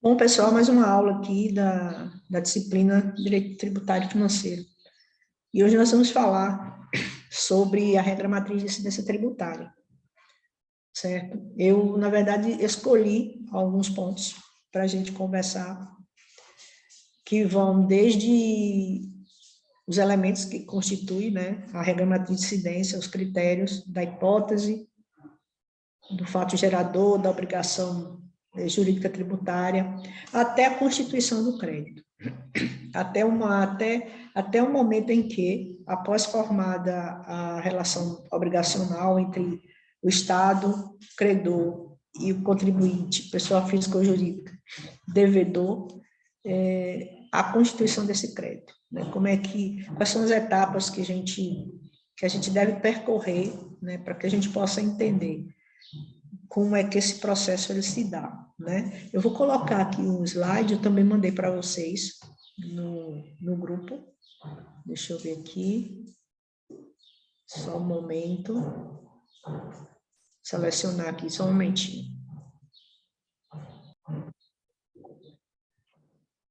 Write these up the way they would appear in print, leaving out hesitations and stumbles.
Bom, pessoal, mais uma aula aqui da disciplina Direito Tributário e Financeiro. E hoje nós vamos falar sobre a regra matriz de incidência tributária, certo? Eu, na verdade, escolhi alguns pontos para a gente conversar, que vão desde os elementos que constituem, né, a regra matriz de incidência, os critérios da hipótese, do fato gerador, da obrigação jurídica tributária, até a constituição do crédito. Até o momento em que, após formada a relação obrigacional entre o Estado, credor, e o contribuinte, pessoa física ou jurídica, devedor, a constituição desse crédito. Né? Quais são as etapas que a gente deve percorrer, né, para que a gente possa entender como é que esse processo ele se dá, né? Eu vou colocar aqui um slide, eu também mandei para vocês no grupo. Deixa eu ver aqui. Só um momento. Selecionar aqui, só um momentinho.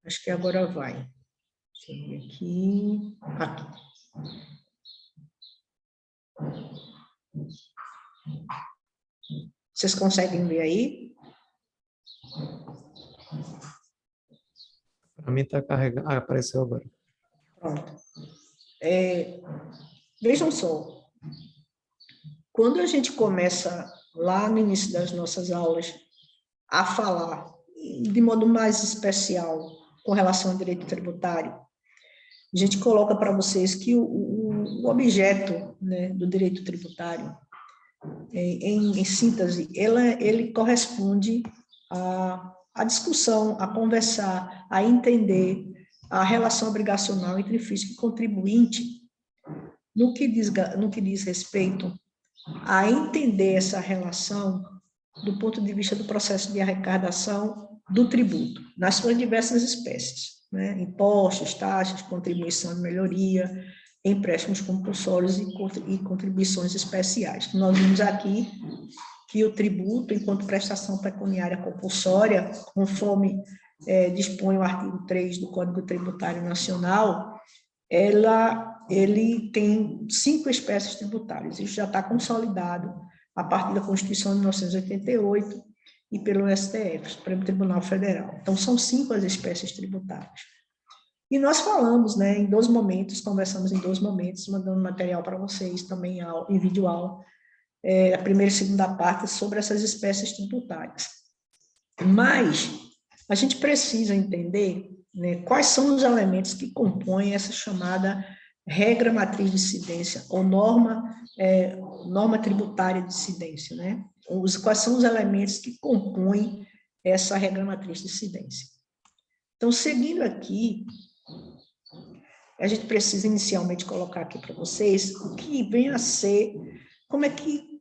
Acho que agora vai. Deixa eu ver aqui. Aqui. Vocês conseguem ver aí? Para mim está carregando. Ah, apareceu agora. Pronto. Vejam só. Quando a gente começa lá no início das nossas aulas a falar de modo mais especial com relação ao direito tributário, a gente coloca para vocês que o objeto, né, do direito tributário, em síntese, ele corresponde à discussão, a conversar, a entender a relação obrigacional entre físico e contribuinte, no que diz respeito a entender essa relação do ponto de vista do processo de arrecadação do tributo, nas suas diversas espécies, né? Impostos, taxas, contribuição de melhoria, empréstimos compulsórios e contribuições especiais. Nós vimos aqui que o tributo, enquanto prestação pecuniária compulsória, conforme dispõe o artigo 3 do Código Tributário Nacional, ele tem 5 espécies tributárias. Isso já está consolidado a partir da Constituição de 1988 e pelo STF, Supremo Tribunal Federal. Então, são 5 as espécies tributárias. E nós falamos, né, em 2 momentos, conversamos em 2 momentos, mandando material para vocês também em vídeo aula, a primeira e segunda parte sobre essas espécies tributárias. Mas a gente precisa entender, né, quais são os elementos que compõem essa chamada regra matriz de incidência, ou norma tributária de incidência, né? Quais são os elementos que compõem essa regra matriz de incidência. Então, seguindo aqui, a gente precisa inicialmente colocar aqui para vocês o que vem a ser,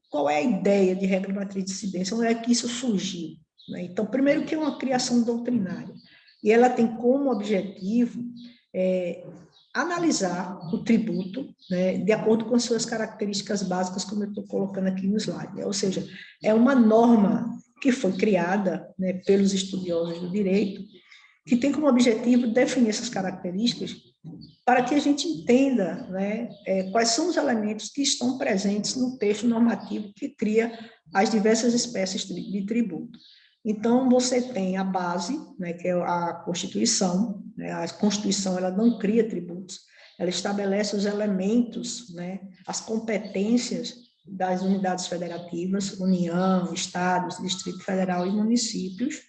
qual é a ideia de regra matriz de incidência, onde é que isso surgiu, né? Então, primeiro que é uma criação doutrinária, e ela tem como objetivo analisar o tributo, né, de acordo com as suas características básicas, como eu estou colocando aqui no slide, né? Ou seja, é uma norma que foi criada, né, pelos estudiosos do direito, que tem como objetivo definir essas características para que a gente entenda, né, quais são os elementos que estão presentes no texto normativo que cria as diversas espécies de tributo. Então, você tem a base, né, que é a Constituição, né? A Constituição ela não cria tributos, ela estabelece os elementos, né, as competências das unidades federativas, União, Estados, Distrito Federal e municípios.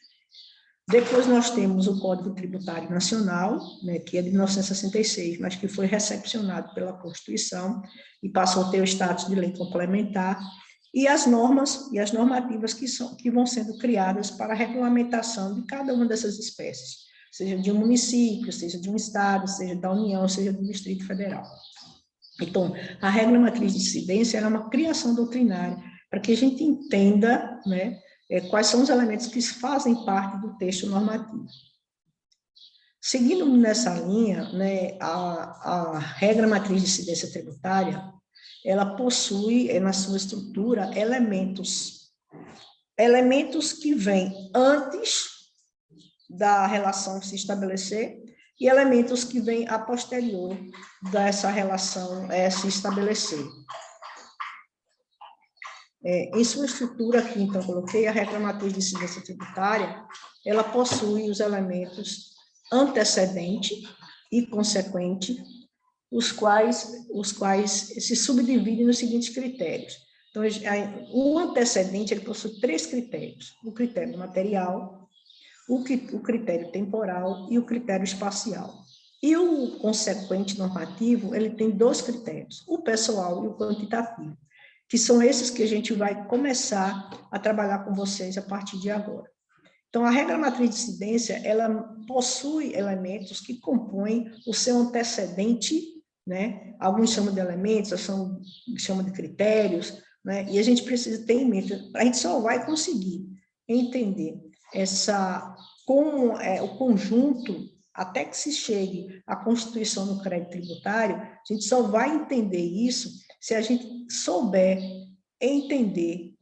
Depois nós temos o Código Tributário Nacional, né, que é de 1966, mas que foi recepcionado pela Constituição e passou a ter o status de lei complementar, e as normas e as normativas que vão sendo criadas para a regulamentação de cada uma dessas espécies, seja de um município, seja de um estado, seja da União, seja do Distrito Federal. Então, a regra matriz de incidência é uma criação doutrinária para que a gente entenda, né, quais são os elementos que fazem parte do texto normativo. Seguindo nessa linha, né, a regra matriz de incidência tributária, ela possui na sua estrutura elementos que vêm antes da relação se estabelecer e elementos que vêm a posterior dessa relação se estabelecer. Em sua estrutura aqui, então, coloquei a regra matriz de incidência tributária, ela possui os elementos antecedente e consequente, os quais se subdividem nos seguintes critérios. Então, o antecedente, ele possui 3 critérios: o critério material, o critério temporal e o critério espacial. E o consequente normativo, ele tem 2 critérios, o pessoal e o quantitativo, que são esses que a gente vai começar a trabalhar com vocês a partir de agora. Então, a regra matriz de incidência, ela possui elementos que compõem o seu antecedente, né? Alguns chamam de elementos, outros chamam de critérios, né? E a gente precisa ter em mente, a gente só vai conseguir entender como o conjunto, até que se chegue à constituição do crédito tributário, a gente só vai entender isso se a gente souber entender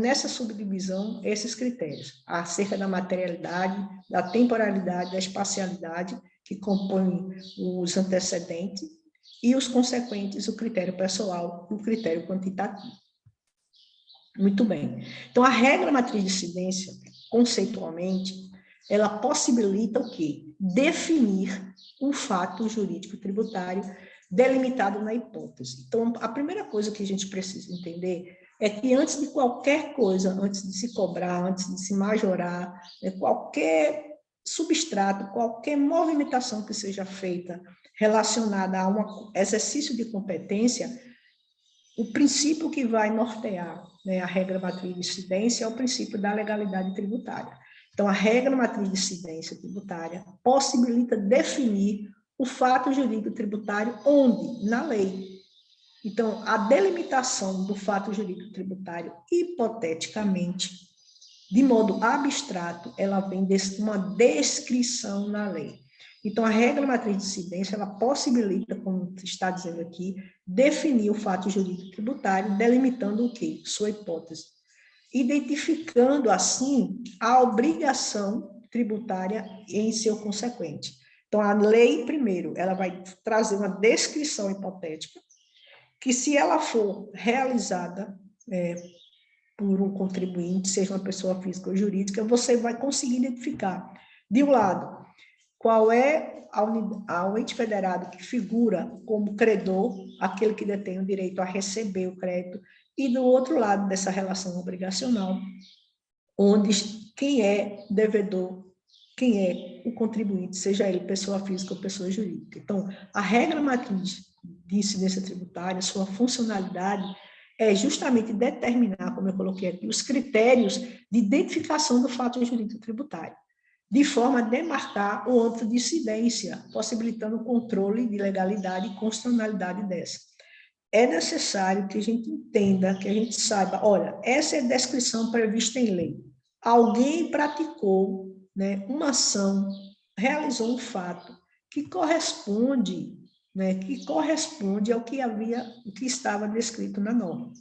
nessa subdivisão esses critérios, acerca da materialidade, da temporalidade, da espacialidade, que compõem os antecedentes, e os consequentes, o critério pessoal e o critério quantitativo. Muito bem. Então, a regra matriz de incidência, conceitualmente, ela possibilita o quê? Definir um fato jurídico tributário delimitado na hipótese. Então, a primeira coisa que a gente precisa entender é que antes de qualquer coisa, antes de se cobrar, antes de se majorar, qualquer substrato, qualquer movimentação que seja feita relacionada a um exercício de competência, o princípio que vai nortear, né, a regra matriz de incidência é o princípio da legalidade tributária. Então, a regra matriz de incidência tributária possibilita definir o fato jurídico tributário onde? Na lei. Então, a delimitação do fato jurídico tributário, hipoteticamente, de modo abstrato, ela vem de uma descrição na lei. Então, a regra matriz de incidência, ela possibilita, como está dizendo aqui, definir o fato jurídico tributário, delimitando o quê? Sua hipótese. Identificando, assim, a obrigação tributária em seu consequente. Então, a lei, primeiro, ela vai trazer uma descrição hipotética, que se ela for realizada por um contribuinte, seja uma pessoa física ou jurídica, você vai conseguir identificar, de um lado, qual é o ente federado que figura como credor, aquele que detém o direito a receber o crédito, e do outro lado dessa relação obrigacional, onde quem é devedor, quem é o contribuinte, seja ele pessoa física ou pessoa jurídica. Então, a regra matriz de incidência tributária, sua funcionalidade é justamente determinar, como eu coloquei aqui, os critérios de identificação do fato jurídico tributário, de forma a demarcar o âmbito de incidência, possibilitando o controle de legalidade e constitucionalidade dessa. É necessário que a gente entenda, que a gente saiba, olha, essa é a descrição prevista em lei. Alguém praticou, né, uma ação, realizou um fato que corresponde ao que estava descrito na norma.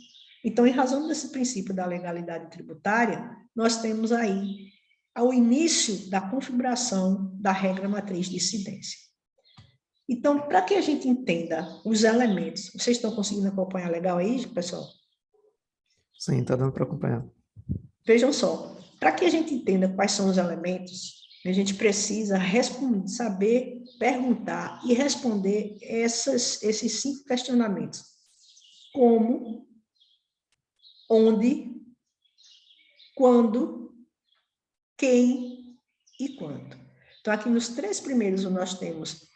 Então, em razão desse princípio da legalidade tributária, nós temos aí ao início da configuração da regra matriz de incidência. Então, para que a gente entenda os elementos, vocês estão conseguindo acompanhar legal aí, pessoal? Sim, está dando para acompanhar. Vejam só, para que a gente entenda quais são os elementos, a gente precisa saber perguntar e responder esses 5 questionamentos. Como, onde, quando, quem e quanto. Então, aqui nos 3 primeiros nós temos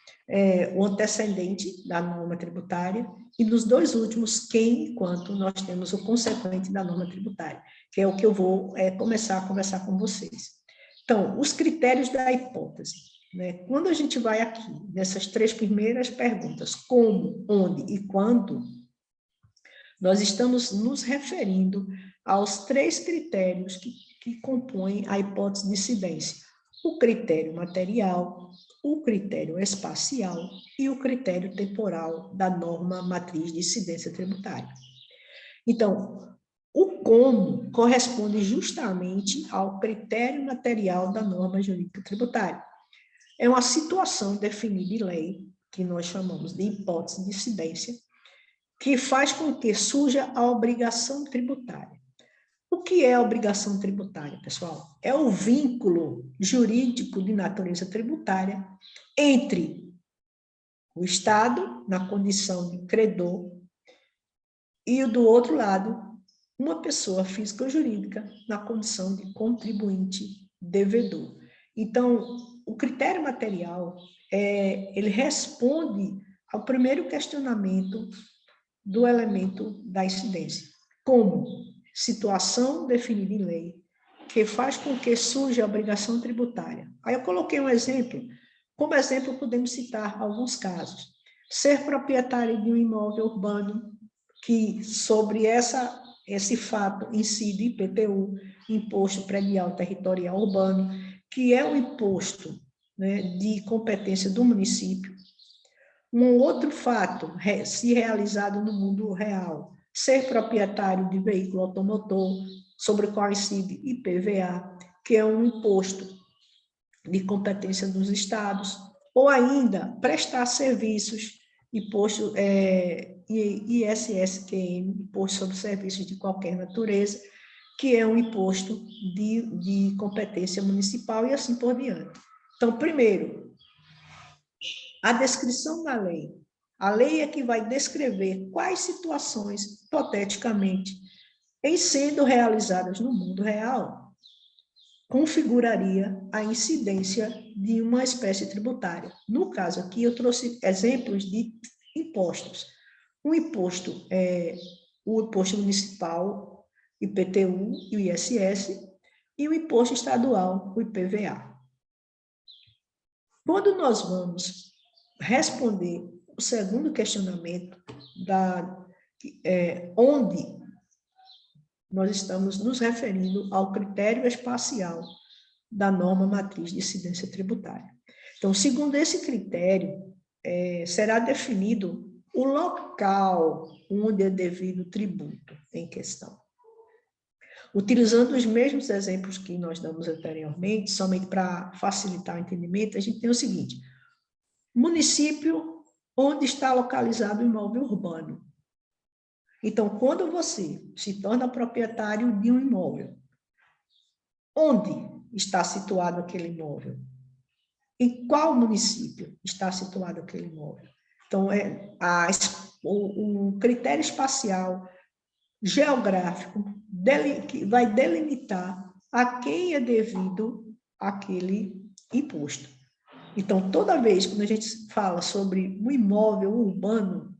o antecedente da norma tributária, e nos 2 últimos, quem e quanto, nós temos o consequente da norma tributária, que é o que eu vou começar a conversar com vocês. Então, os critérios da hipótese, né? Quando a gente vai aqui, nessas 3 primeiras perguntas, como, onde e quando, nós estamos nos referindo aos 3 critérios que compõem a hipótese de incidência: o critério material, o critério espacial e o critério temporal da norma matriz de incidência tributária. Então, o como corresponde justamente ao critério material da norma jurídica tributária. É uma situação definida em lei, que nós chamamos de hipótese de incidência, que faz com que surja a obrigação tributária. O que é a obrigação tributária, pessoal? É o vínculo jurídico de natureza tributária entre o Estado, na condição de credor, e do outro lado, uma pessoa física ou jurídica, na condição de contribuinte devedor. Então, o critério material, ele responde ao primeiro questionamento do elemento da incidência, como situação definida em lei, que faz com que surja a obrigação tributária. Aí eu coloquei um exemplo. Como exemplo, podemos citar alguns casos. Ser proprietário de um imóvel urbano, que sobre esse fato incide IPTU, Imposto Predial Territorial Urbano, que é um imposto, né, de competência do município. Um outro fato, se realizado no mundo real, ser proprietário de veículo automotor, sobre o qual incide IPVA, que é um imposto de competência dos estados, ou ainda prestar serviços, imposto ISSQN, Imposto sobre Serviços de Qualquer Natureza, que é um imposto de competência municipal e assim por diante. Então, primeiro, a descrição da lei. A lei é que vai descrever quais situações, hipoteticamente, em sendo realizadas no mundo real, configuraria a incidência de uma espécie tributária. No caso aqui, eu trouxe exemplos de impostos. O imposto municipal, IPTU e o ISS, e o imposto estadual, o IPVA. Quando nós vamos responder o segundo questionamento, onde nós estamos nos referindo ao critério espacial da norma matriz de incidência tributária. Então, segundo esse critério, será definido o local onde é devido o tributo em questão. Utilizando os mesmos exemplos que nós damos anteriormente, somente para facilitar o entendimento, a gente tem o seguinte: município onde está localizado o imóvel urbano. Então, quando você se torna proprietário de um imóvel, onde está situado aquele imóvel? Em qual município está situado aquele imóvel? Então, o critério espacial, geográfico, que vai delimitar a quem é devido aquele imposto. Então, toda vez que a gente fala sobre um imóvel urbano,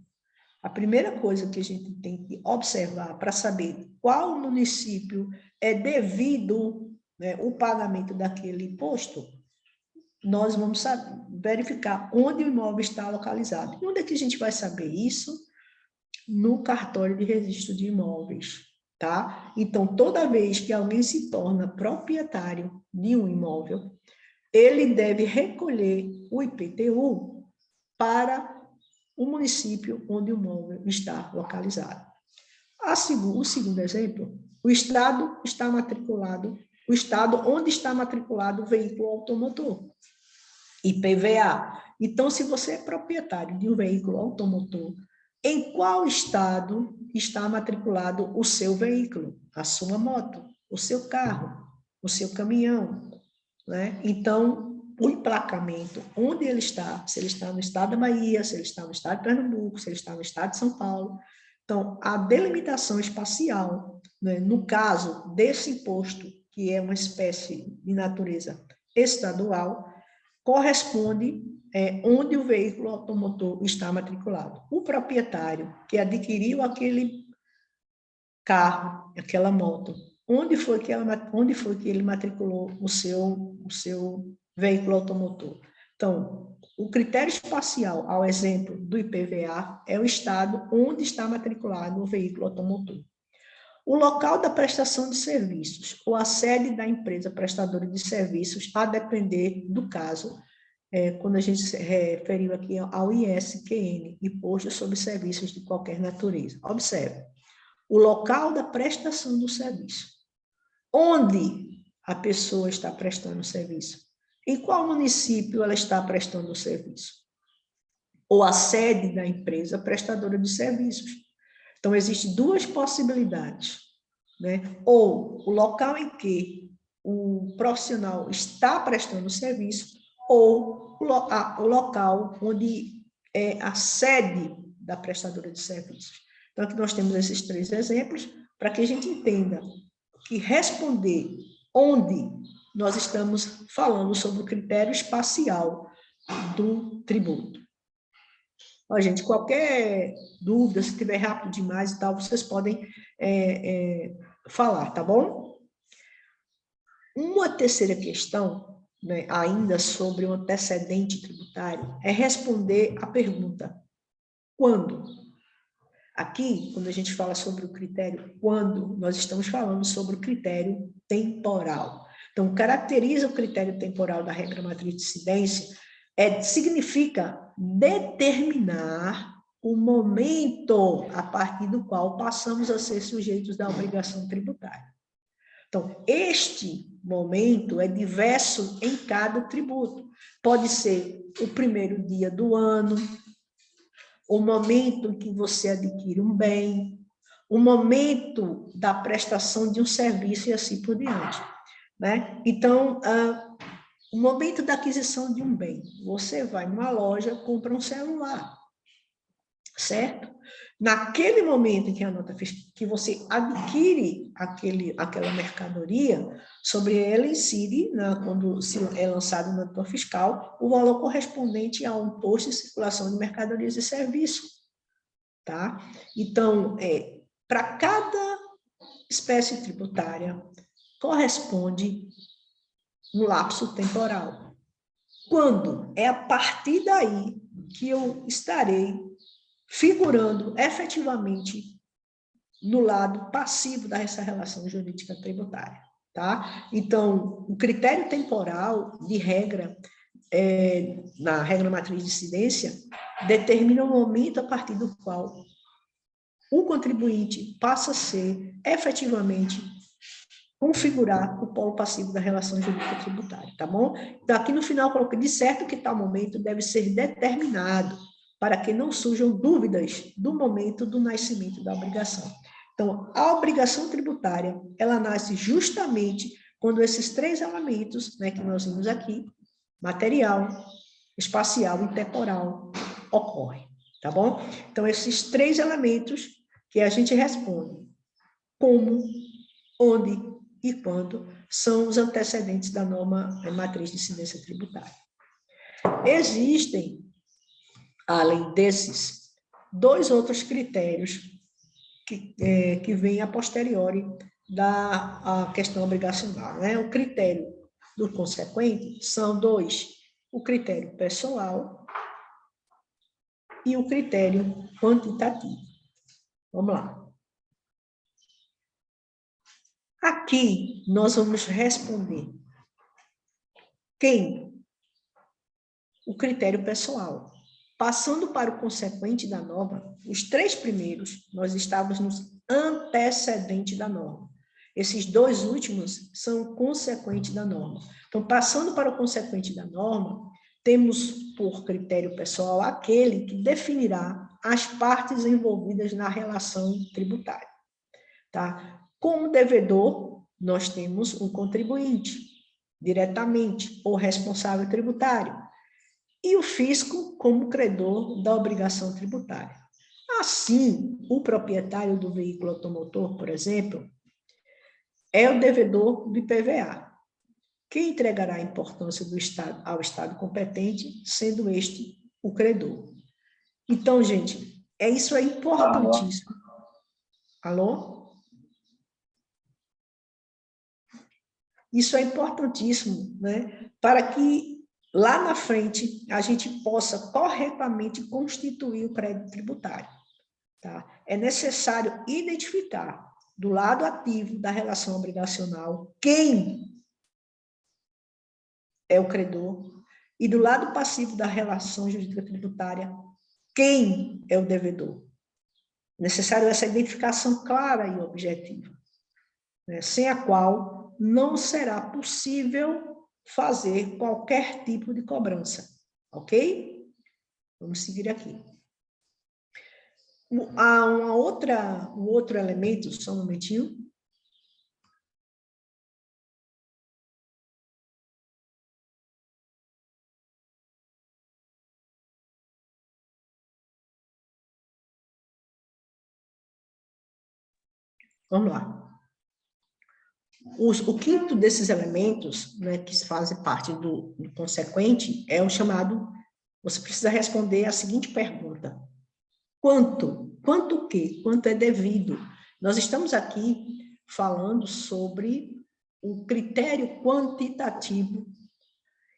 a primeira coisa que a gente tem que observar para saber qual município é devido, né, o pagamento daquele imposto, nós vamos verificar onde o imóvel está localizado. E onde é que a gente vai saber isso? No cartório de registro de imóveis, tá? Então, toda vez que alguém se torna proprietário de um imóvel, ele deve recolher o IPTU para o município onde o imóvel está localizado. O segundo exemplo, o estado onde está matriculado o veículo automotor, IPVA. Então, se você é proprietário de um veículo automotor, em qual estado está matriculado o seu veículo, a sua moto, o seu carro, o seu caminhão, né? Então, o emplacamento, onde ele está, se ele está no estado da Bahia, se ele está no estado de Pernambuco, se ele está no estado de São Paulo. Então, a delimitação espacial, né, no caso desse imposto, que é uma espécie de natureza estadual, corresponde onde o veículo automotor está matriculado. O proprietário que adquiriu aquele carro, aquela moto, onde foi que ele matriculou o seu veículo automotor? Então, o critério espacial, ao exemplo do IPVA, é o estado onde está matriculado o veículo automotor. O local da prestação de serviços ou a sede da empresa prestadora de serviços, a depender do caso, quando a gente se referiu aqui ao ISQN, Imposto sobre Serviços de Qualquer Natureza. Observe, o local da prestação do serviço. Onde a pessoa está prestando o serviço? Em qual município ela está prestando o serviço? Ou a sede da empresa prestadora de serviços. Então, existem duas possibilidades, né? Ou o local em que o profissional está prestando o serviço, ou o local onde é a sede da prestadora de serviços. Então, aqui nós temos esses 3 exemplos, para que a gente entenda que responder onde nós estamos falando sobre o critério espacial do tributo. Ó, gente, qualquer dúvida, se tiver rápido demais e tal, vocês podem falar, tá bom? Uma terceira questão, né, ainda sobre o antecedente tributário, é responder a pergunta: quando? Aqui, quando a gente fala sobre o critério quando, nós estamos falando sobre o critério temporal. Então, caracteriza o critério temporal da regra matriz de incidência, significa determinar o momento a partir do qual passamos a ser sujeitos da obrigação tributária. Então, este momento é diverso em cada tributo. Pode ser o primeiro dia do ano, o momento em que você adquire um bem, o momento da prestação de um serviço e assim por diante, né? Então, o momento da aquisição de um bem, você vai numa loja, compra um celular, certo? Naquele momento em que que você adquire aquela mercadoria, sobre ela incide, né, quando é lançado na nota fiscal, o valor correspondente ao imposto de circulação de mercadorias e serviços, tá? Então, para cada espécie tributária, corresponde um lapso temporal. Quando? É a partir daí que eu estarei figurando efetivamente no lado passivo dessa relação jurídica tributária, tá? Então, o critério temporal, de regra, na regra matriz de incidência, determina o momento a partir do qual o contribuinte passa a ser efetivamente configurar o polo passivo da relação jurídica tributária, tá bom? Então, aqui no final, coloquei de certo que tal momento deve ser determinado para que não surjam dúvidas do momento do nascimento da obrigação. Então, a obrigação tributária, ela nasce justamente quando esses 3 elementos, né, que nós vimos aqui, material, espacial e temporal, ocorrem, tá bom? Então, esses 3 elementos que a gente responde: como, onde e quando, são os antecedentes da norma matriz de incidência tributária. Existem, além desses, 2 outros critérios que vêm a posteriori da questão obrigacional, né? O critério do consequente são 2, o critério pessoal e o critério quantitativo. Vamos lá. Aqui, nós vamos responder quem? O critério pessoal. Passando para o consequente da norma, os 3 primeiros, nós estávamos no antecedente da norma. Esses 2 últimos são consequentes da norma. Então, passando para o consequente da norma, temos por critério pessoal aquele que definirá as partes envolvidas na relação tributária, tá? Como devedor, nós temos um contribuinte, diretamente, ou responsável tributário, e o fisco como credor da obrigação tributária. Assim, o proprietário do veículo automotor, por exemplo, é o devedor do IPVA. Quem entregará a importância do Estado ao Estado competente, sendo este o credor. Então, gente, isso é importantíssimo. Alô? Isso é importantíssimo, né? Para que lá na frente a gente possa corretamente constituir o crédito tributário, tá? É necessário identificar do lado ativo da relação obrigacional quem é o credor e do lado passivo da relação jurídica tributária quem é o devedor. É necessário essa identificação clara e objetiva, né, sem a qual não será possível fazer qualquer tipo de cobrança, ok? Vamos seguir aqui. Há um outro elemento, só um momentinho. Vamos lá. O quinto desses elementos, né, que fazem parte do consequente, é o chamado, você precisa responder a seguinte pergunta: quanto? Quanto o quê? Quanto é devido? Nós estamos aqui falando sobre o critério quantitativo.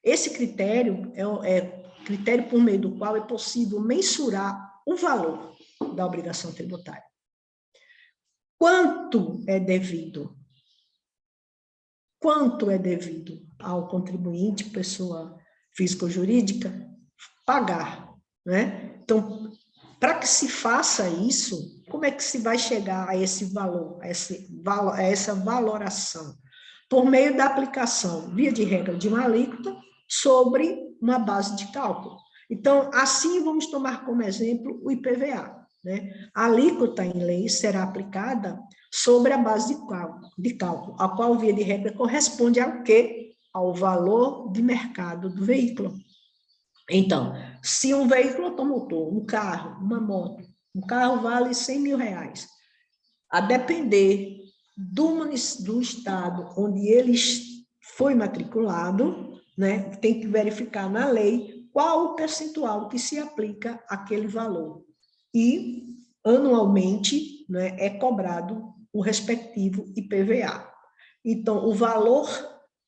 Esse critério é critério por meio do qual é possível mensurar o valor da obrigação tributária. Quanto é devido? Quanto é devido ao contribuinte, pessoa física ou jurídica, pagar, né? Então, para que se faça isso, como é que se vai chegar a esse valor, a essa valoração? Por meio da aplicação, via de regra, de uma alíquota sobre uma base de cálculo. Então, assim, vamos tomar como exemplo o IPVA, né? A alíquota em lei será aplicada sobre a base de cálculo, a qual, via de regra, corresponde ao quê? Ao valor de mercado do veículo. Então, se um veículo automotor, um carro, uma moto, um carro vale 100 mil reais, a depender do estado onde ele foi matriculado, né, tem que verificar na lei qual o percentual que se aplica àquele valor. E, anualmente, né, é cobrado o respectivo IPVA. Então, o valor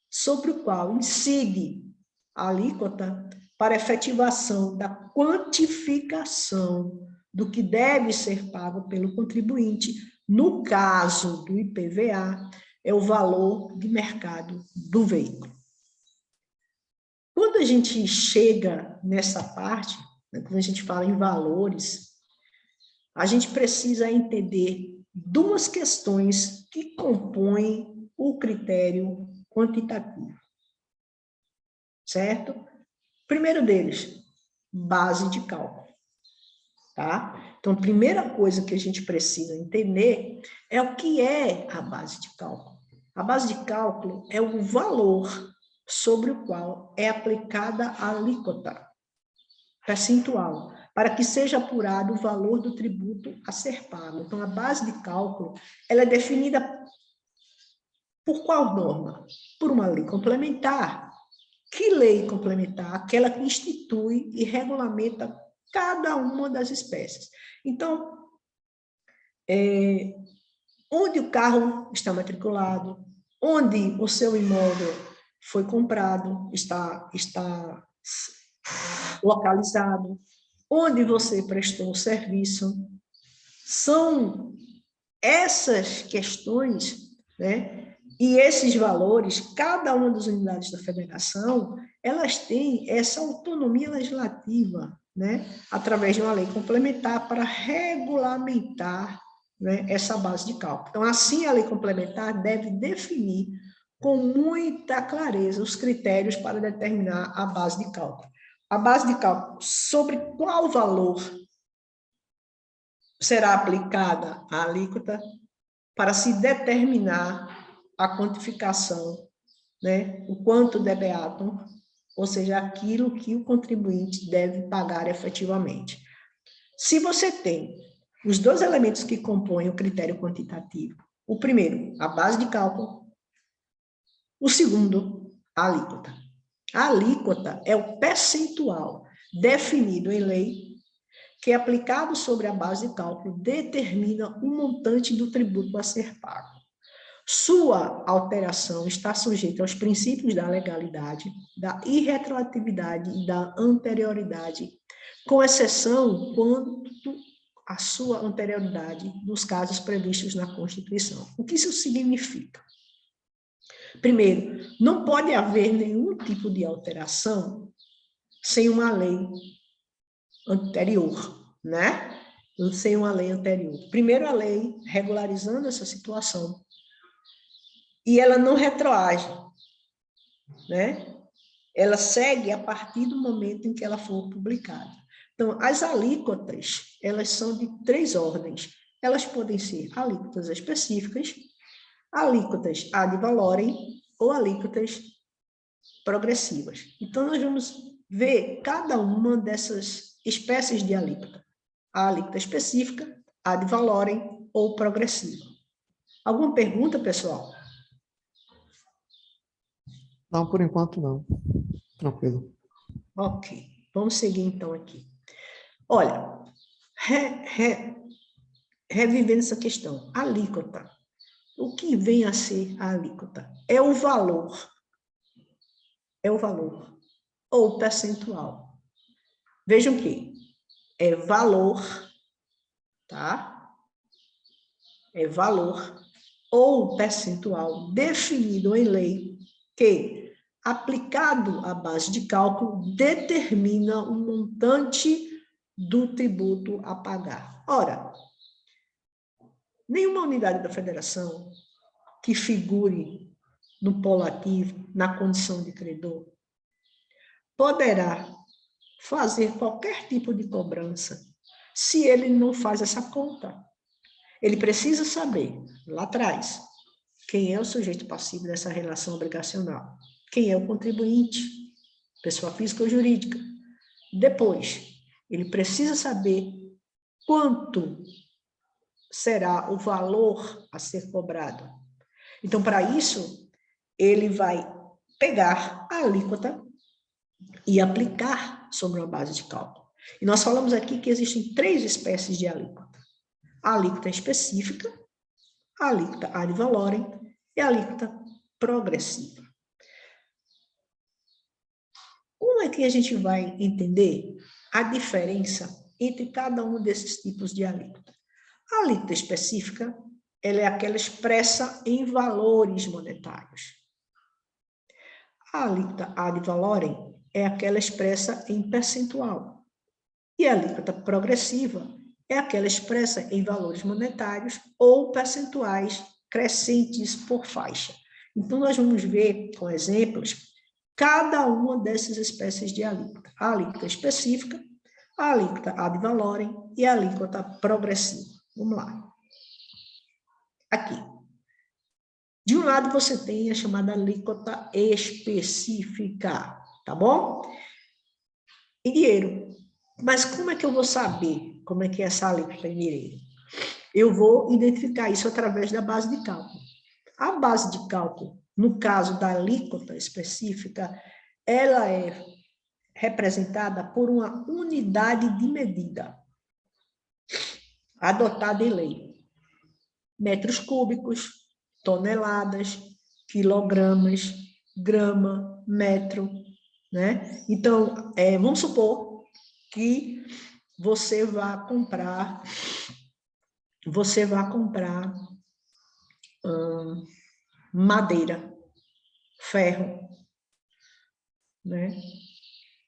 sobre o qual incide a alíquota para efetivação da quantificação do que deve ser pago pelo contribuinte, no caso do IPVA, é o valor de mercado do veículo. Quando a gente chega nessa parte, né, quando a gente fala em valores, a gente precisa entender duas questões que compõem o critério quantitativo, certo? Primeiro deles, base de cálculo, tá? Então, a primeira coisa que a gente precisa entender é o que é a base de cálculo. A base de cálculo é o valor sobre o qual é aplicada a alíquota percentual, para que seja apurado o valor do tributo a ser pago. Então, a base de cálculo, ela é definida por qual norma? Por uma lei complementar. Que lei complementar? Aquela que institui e regulamenta cada uma das espécies. Então, onde o carro está matriculado, onde o seu imóvel foi comprado, está localizado, onde você prestou o serviço, são essas questões, né? E esses valores, cada uma das unidades da federação, elas têm essa autonomia legislativa, né? Através de uma lei complementar para regulamentar, né, essa base de cálculo. Então, assim, a lei complementar deve definir com muita clareza os critérios para determinar a base de cálculo. A base de cálculo sobre qual valor será aplicada a alíquota para se determinar a quantificação, né, o quanto debeatum, ou seja, aquilo que o contribuinte deve pagar efetivamente. Se você tem os dois elementos que compõem o critério quantitativo, o primeiro, a base de cálculo, o segundo, a alíquota. A alíquota é o percentual definido em lei que, aplicado sobre a base de cálculo, determina o montante do tributo a ser pago. Sua alteração está sujeita aos princípios da legalidade, da irretroatividade e da anterioridade, com exceção quanto à sua anterioridade nos casos previstos na Constituição. O que isso significa? Primeiro, não pode haver nenhum tipo de alteração sem uma lei anterior, né? sem uma lei anterior. Primeiro, a lei regularizando essa situação, e ela não retroage, né? Ela segue a partir do momento em que ela for publicada. Então, as alíquotas, elas são de 3 ordens. Elas podem ser alíquotas específicas, alíquotas ad valorem ou alíquotas progressivas. Então, nós vamos ver cada uma dessas espécies de alíquota. A alíquota específica, ad valorem ou progressiva. Alguma pergunta, pessoal? Não, por enquanto não. Tranquilo. Ok, vamos seguir então aqui. Olha, revivendo essa questão, alíquota. O que vem a ser a alíquota? É o valor ou percentual. Vejam que é valor, tá? É valor ou percentual definido em lei que, aplicado à base de cálculo, determina o montante do tributo a pagar. Ora, nenhuma unidade da federação que figure no polo ativo, na condição de credor, poderá fazer qualquer tipo de cobrança se ele não faz essa conta. Ele precisa saber, lá atrás, quem é o sujeito passivo dessa relação obrigacional, quem é o contribuinte, pessoa física ou jurídica. Depois, ele precisa saber quanto será o valor a ser cobrado. Então, para isso, ele vai pegar a alíquota e aplicar sobre uma base de cálculo. E nós falamos aqui que existem 3 espécies de alíquota. A alíquota específica, a alíquota ad valorem e a alíquota progressiva. Como é que a gente vai entender a diferença entre cada um desses tipos de alíquota? A alíquota específica, ela é aquela expressa em valores monetários. A alíquota ad valorem é aquela expressa em percentual. E a alíquota progressiva é aquela expressa em valores monetários ou percentuais crescentes por faixa. Então, nós vamos ver, com exemplos, cada uma dessas espécies de alíquota. A alíquota específica, a alíquota ad valorem e a alíquota progressiva. Vamos lá. Aqui. De um lado, você tem a chamada alíquota específica, tá bom? Em dinheiro. Mas como é que eu vou saber como é que é essa alíquota em dinheiro? Eu vou identificar isso através da base de cálculo. A base de cálculo, no caso da alíquota específica, ela é representada por uma unidade de medida adotada em lei. Metros cúbicos, toneladas, quilogramas, grama, metro, né? Então, vamos supor que você vá comprar madeira, ferro, né?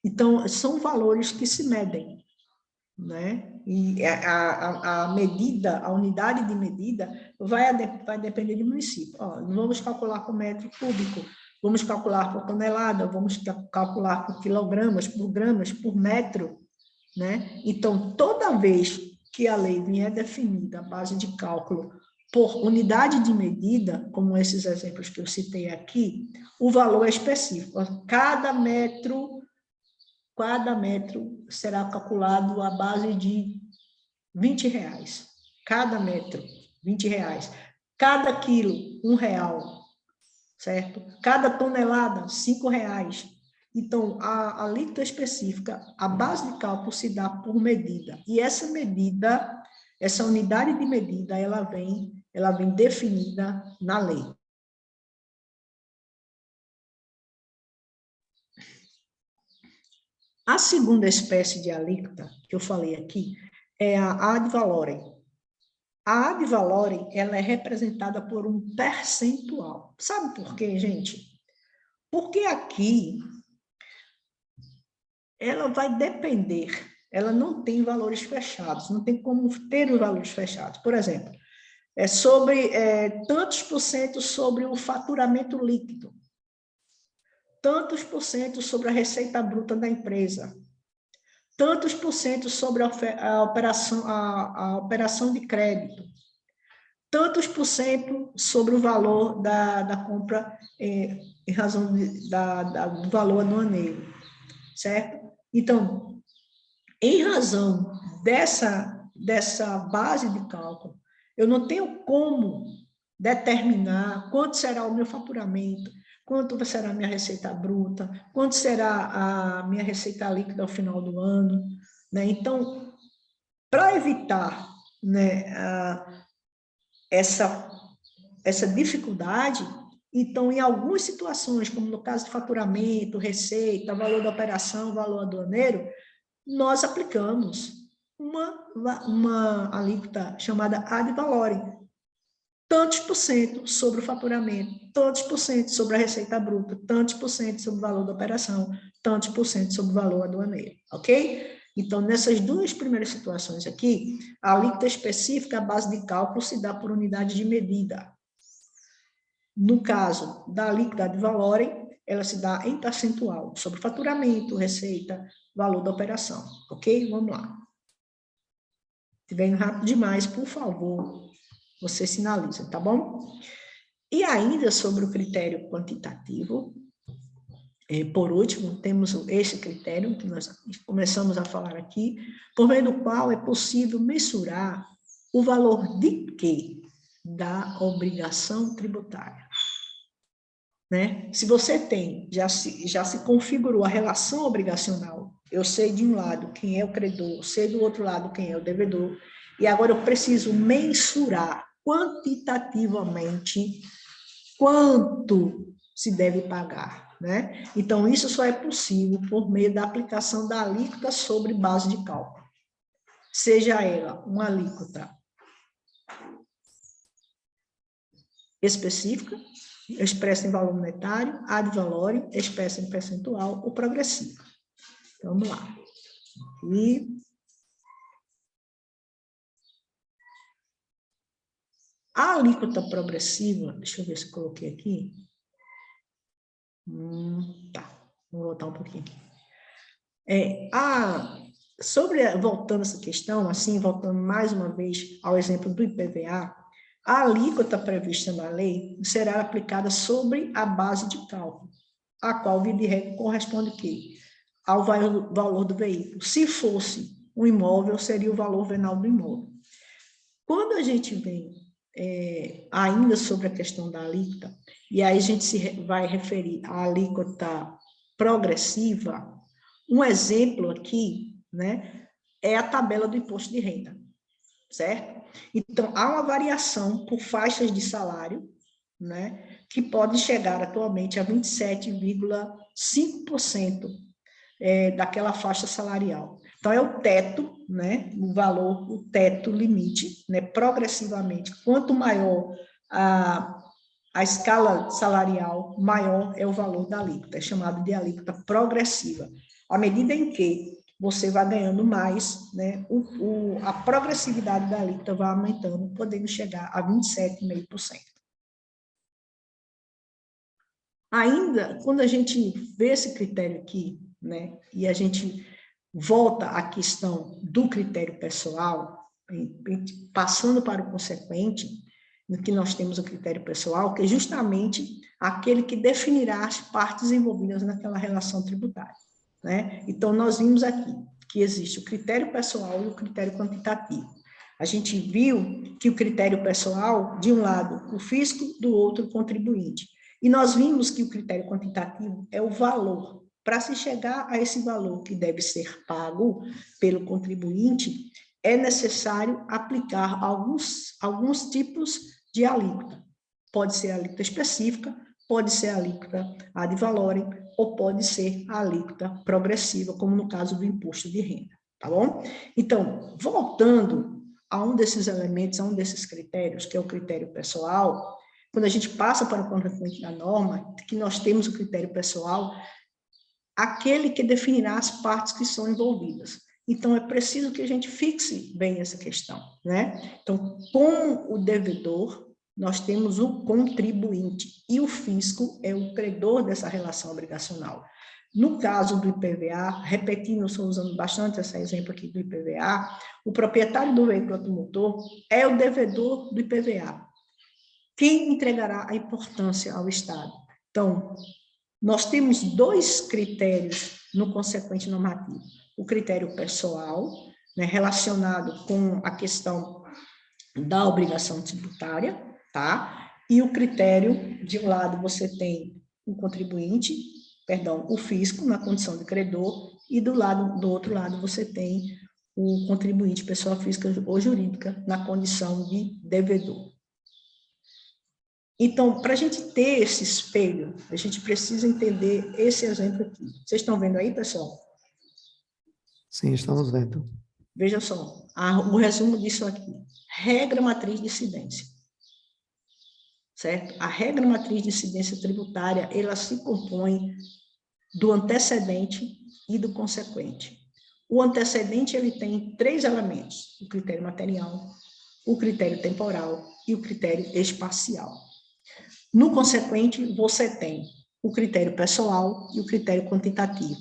Então, são valores que se medem, né? E a medida, a unidade de medida vai depender do município. Ó, não vamos calcular por metro cúbico, vamos calcular por tonelada, vamos calcular por quilogramas, por gramas, por metro, né? Então, toda vez que a lei vier definida a base de cálculo por unidade de medida, como esses exemplos que eu citei aqui, o valor é específico. Cada metro será calculado à base de R$20. Cada metro, R$20. Cada quilo, R$1, certo? Cada tonelada, R$5. Então, a alíquota específica, a base de cálculo se dá por medida. E essa medida, essa unidade de medida, ela vem definida na lei. A segunda espécie de alíquota que eu falei aqui é a ad valorem. A ad valorem, ela é representada por um percentual. Sabe por quê, gente? Porque aqui ela vai depender ela não tem valores fechados, não tem como ter os valores fechados. Por exemplo, sobre tantos por cento sobre o faturamento líquido, tantos por cento sobre a receita bruta da empresa, tantos por cento sobre a operação de crédito, tantos por cento sobre o valor da compra em razão do valor aduaneiro, certo? Então, em razão dessa base de cálculo, eu não tenho como determinar quanto será o meu faturamento, quanto será a minha receita bruta, quanto será a minha receita líquida ao final do ano, né? Então, para evitar, né, essa dificuldade, então, em algumas situações, como no caso de faturamento, receita, valor da operação, valor aduaneiro, nós aplicamos uma alíquota chamada ad valorem, tantos por cento sobre o faturamento, tantos por cento sobre a receita bruta, tantos por cento sobre o valor da operação, tantos por cento sobre o valor aduaneiro, ok? Então, nessas duas primeiras situações aqui, a alíquota específica, a base de cálculo, se dá por unidade de medida. No caso da alíquota ad valorem, ela se dá em percentual, sobre faturamento, receita, valor da operação, ok? Vamos lá. Se estiver rápido demais, por favor, você sinaliza, tá bom? E ainda sobre o critério quantitativo, por último, temos esse critério que nós começamos a falar aqui, por meio do qual é possível mensurar o valor de quê? Da obrigação tributária. Né? Se você tem, já se configurou a relação obrigacional, eu sei de um lado quem é o credor, sei do outro lado quem é o devedor, e agora eu preciso mensurar quantitativamente quanto se deve pagar, né? Então, isso só é possível por meio da aplicação da alíquota sobre base de cálculo. Seja ela uma alíquota específica, expressa em valor monetário, ad valorem, expressa em percentual ou progressiva. Então, vamos lá. E a alíquota progressiva, deixa eu ver se eu coloquei aqui. Tá, vou voltar um pouquinho aqui. Voltando a essa questão, assim, voltando mais uma vez ao exemplo do IPVA, a alíquota prevista na lei será aplicada sobre a base de cálculo, a qual, via de regra, corresponde ao valor do veículo. Se fosse um imóvel, seria o valor venal do imóvel. Quando a gente vem ainda sobre a questão da alíquota, e aí a gente vai referir à alíquota progressiva, um exemplo aqui, né, é a tabela do imposto de renda, certo? Então, há uma variação por faixas de salário, né, que pode chegar atualmente a 27,5% daquela faixa salarial. Então, é o teto, né, o teto limite, né, progressivamente. Quanto maior a escala salarial, maior é o valor da alíquota, é chamado de alíquota progressiva. À medida em que você vai ganhando mais, né, a progressividade da alíquota vai aumentando, podendo chegar a 27,5%. Ainda, quando a gente vê esse critério aqui, né, e a gente volta à questão do critério pessoal, passando para o consequente, no que nós temos o critério pessoal, que é justamente aquele que definirá as partes envolvidas naquela relação tributária, né? Então, nós vimos aqui que existe o critério pessoal e o critério quantitativo. A gente viu que o critério pessoal, de um lado, o fisco, do outro, o contribuinte. E nós vimos que o critério quantitativo é o valor. Para se chegar a esse valor que deve ser pago pelo contribuinte, é necessário aplicar alguns tipos de alíquota. Pode ser a alíquota específica, pode ser a alíquota ad valorem, ou pode ser a alíquota progressiva, como no caso do imposto de renda, tá bom? Então, voltando a um desses elementos, a um desses critérios, que é o critério pessoal, quando a gente passa para o consequente da norma, que nós temos o critério pessoal, aquele que definirá as partes que são envolvidas. Então, é preciso que a gente fixe bem essa questão, né? Então, com o devedor, nós temos o contribuinte, e o fisco é o credor dessa relação obrigacional. No caso do IPVA, repetindo, estou usando bastante esse exemplo aqui do IPVA, o proprietário do veículo automotor é o devedor do IPVA. Quem entregará a importância ao Estado? Então, nós temos 2 critérios no consequente normativo. O critério pessoal, né, relacionado com a questão da obrigação tributária, tá? E o critério, de um lado você tem o contribuinte, o fisco, na condição de credor, e do outro lado você tem o contribuinte, pessoa física ou jurídica, na condição de devedor. Então, para a gente ter esse espelho, a gente precisa entender esse exemplo aqui. Vocês estão vendo aí, pessoal? Sim, estamos vendo. Veja só, o resumo disso aqui. Regra matriz de incidência. Certo? A regra matriz de incidência tributária, ela se compõe do antecedente e do consequente. O antecedente, ele tem 3 elementos: o critério material, o critério temporal e o critério espacial. No consequente, você tem o critério pessoal e o critério quantitativo.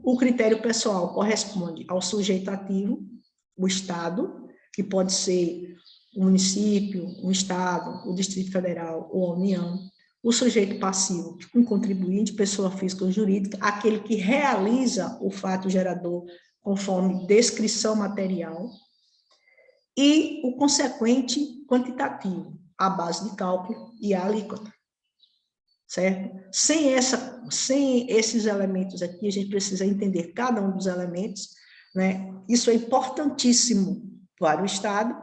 O critério pessoal corresponde ao sujeito ativo, o Estado, que pode ser o município, o Estado, o Distrito Federal ou a União. O sujeito passivo, um contribuinte, pessoa física ou jurídica, aquele que realiza o fato gerador conforme descrição material. E o consequente quantitativo, a base de cálculo e a alíquota. Certo? Sem esses elementos aqui, a gente precisa entender cada um dos elementos, né? Isso é importantíssimo para o Estado,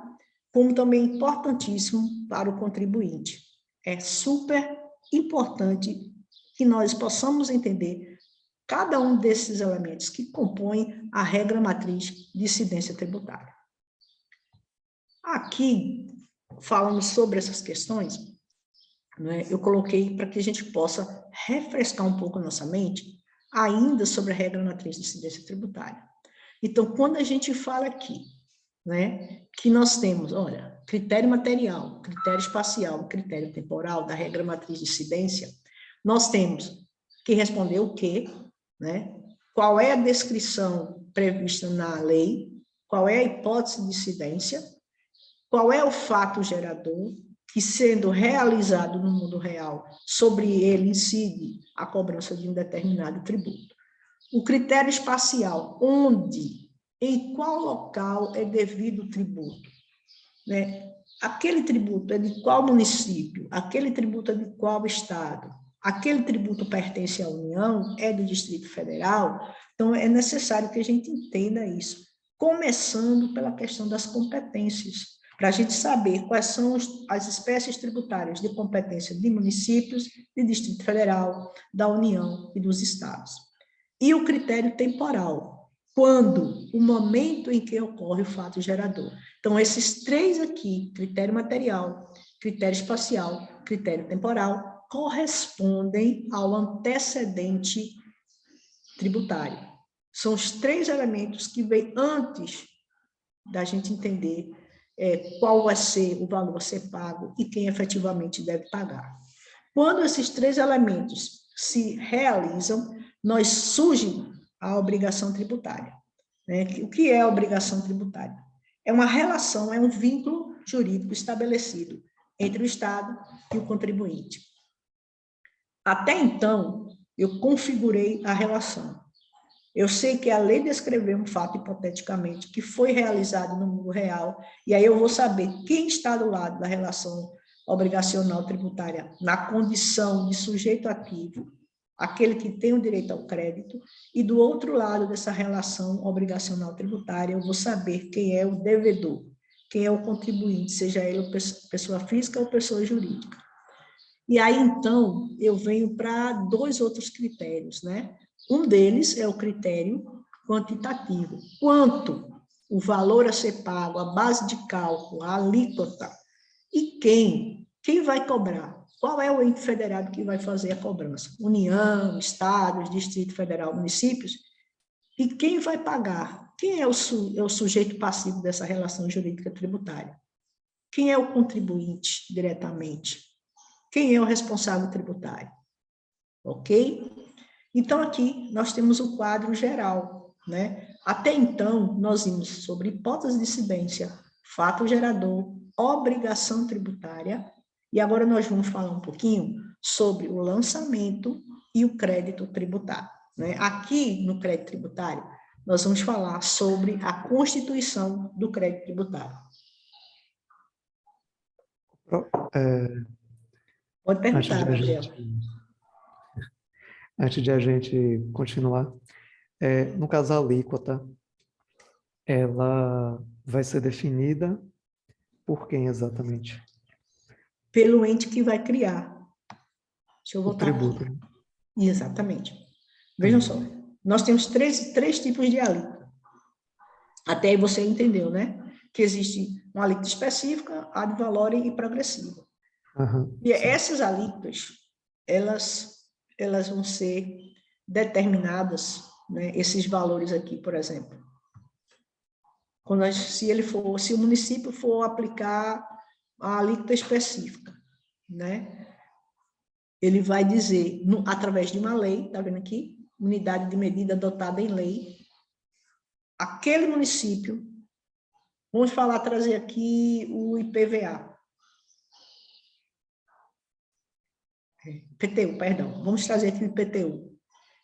como também importantíssimo para o contribuinte. É super importante que nós possamos entender cada um desses elementos que compõem a regra matriz de incidência tributária. Aqui, falando sobre essas questões, né, eu coloquei para que a gente possa refrescar um pouco a nossa mente ainda sobre a regra matriz de incidência tributária. Então, quando a gente fala aqui, né, que nós temos, olha, critério material, critério espacial, critério temporal da regra matriz de incidência, nós temos que responder o quê, né? Qual é a descrição prevista na lei, qual é a hipótese de incidência, qual é o fato gerador, que sendo realizado no mundo real, sobre ele incide a cobrança de um determinado tributo. O critério espacial, onde, em qual local é devido o tributo, né? Aquele tributo é de qual município, aquele tributo é de qual estado, aquele tributo pertence à União, é do Distrito Federal. Então, é necessário que a gente entenda isso, começando pela questão das competências, para a gente saber quais são as espécies tributárias de competência de municípios, de Distrito Federal, da União e dos estados. E o critério temporal, quando, o momento em que ocorre o fato gerador. Então, esses 3 aqui, critério material, critério espacial, critério temporal, correspondem ao antecedente tributário. São os 3 elementos que vêm antes da gente entender qual vai ser o valor a ser pago e quem efetivamente deve pagar. Quando esses 3 elementos se realizam, surge a obrigação tributária. Né? O que é a obrigação tributária? É uma relação, é um vínculo jurídico estabelecido entre o Estado e o contribuinte. Até então, eu configurei a relação. Eu sei que a lei descreveu um fato, hipoteticamente, que foi realizado no mundo real, e aí eu vou saber quem está do lado da relação obrigacional tributária na condição de sujeito ativo, aquele que tem o direito ao crédito, e do outro lado dessa relação obrigacional tributária, eu vou saber quem é o devedor, quem é o contribuinte, seja ele pessoa física ou pessoa jurídica. E aí, então, eu venho para 2 outros critérios, né? Um deles é o critério quantitativo. Quanto o valor a ser pago, a base de cálculo, a alíquota, e quem? Quem vai cobrar? Qual é o ente federado que vai fazer a cobrança? União, estados, Distrito Federal, municípios? E quem vai pagar? Quem é o sujeito passivo dessa relação jurídica tributária? Quem é o contribuinte diretamente? Quem é o responsável tributário? Ok? Então, aqui nós temos o quadro geral, né? Até então, nós vimos sobre hipótese de incidência, fato gerador, obrigação tributária, e agora nós vamos falar um pouquinho sobre o lançamento e o crédito tributário, né? Aqui, no crédito tributário, nós vamos falar sobre a constituição do crédito tributário. Pode perguntar, Gabriel. Antes de a gente continuar, no caso a alíquota, ela vai ser definida por quem exatamente? Pelo ente que vai criar. Deixa eu voltar o tributo. aqui. Exatamente. Vejam só, nós temos três tipos de alíquota. Até aí você entendeu, né? Que existe uma alíquota específica, ad valorem e progressiva. E essas alíquotas, elas vão ser determinadas, né? Esses valores aqui, por exemplo. Se o município for aplicar a alíquota específica, né? Ele vai dizer, através de uma lei, tá vendo aqui? Unidade de medida adotada em lei, aquele município, vamos trazer aqui o IPVA. IPTU, perdão. Vamos trazer aqui o IPTU,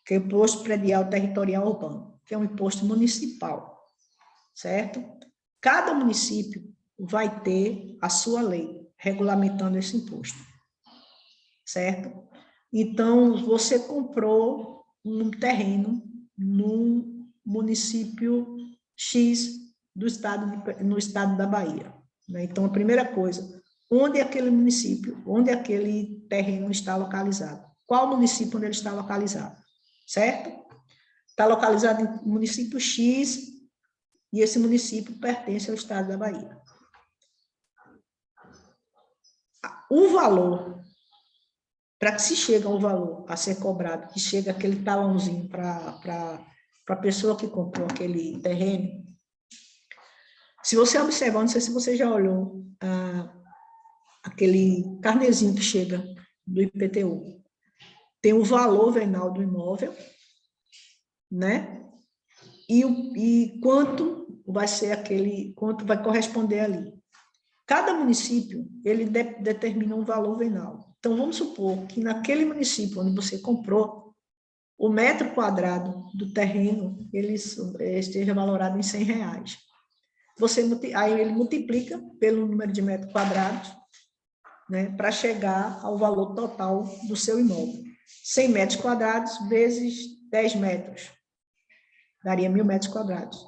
que é o Imposto Predial Territorial Urbano, que é um imposto municipal, certo? Cada município vai ter a sua lei regulamentando esse imposto, certo? Então, você comprou um terreno no município X no estado da Bahia, né? Então, a primeira coisa, onde aquele município, onde aquele terreno está localizado? Qual município onde ele está localizado? Certo? Está localizado em município X e esse município pertence ao estado da Bahia. O valor, para que se chegue ao valor a ser cobrado, que chega aquele talãozinho para a pessoa que comprou aquele terreno, se você observar, não sei se você já olhou aquele carnezinho que chega do IPTU, tem o valor venal do imóvel, né? E quanto vai ser quanto vai corresponder ali. Cada município, ele determina um valor venal. Então, vamos supor que naquele município onde você comprou, o metro quadrado do terreno, ele esteja valorado em R$100. Aí ele multiplica pelo número de metros quadrados, né, para chegar ao valor total do seu imóvel. 100 metros quadrados vezes 10 metros, daria 1.000 metros quadrados.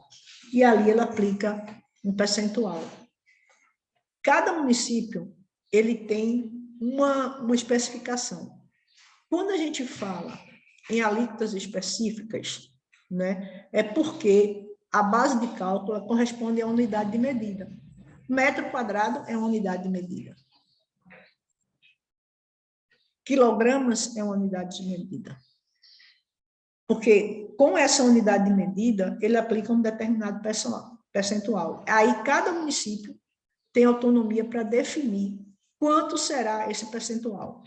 E ali ele aplica um percentual. Cada município, ele tem uma especificação. Quando a gente fala em alíquotas específicas, né, é porque a base de cálculo corresponde à unidade de medida. Metro quadrado é uma unidade de medida. Quilogramas é uma unidade de medida. Porque, com essa unidade de medida, ele aplica um determinado percentual. Aí, cada município tem autonomia para definir quanto será esse percentual.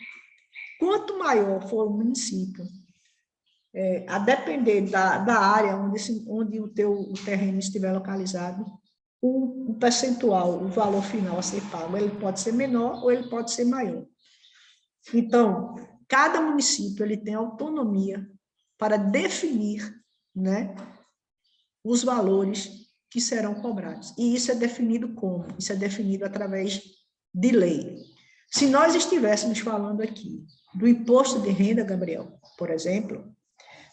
Quanto maior for o município, a depender da área onde o terreno estiver localizado, o percentual, o valor final a ser pago, ele pode ser menor ou ele pode ser maior. Então, cada município ele tem autonomia para definir, né, os valores que serão cobrados. E isso é definido como? Isso é definido através de lei. Se nós estivéssemos falando aqui do imposto de renda, Gabriel, por exemplo,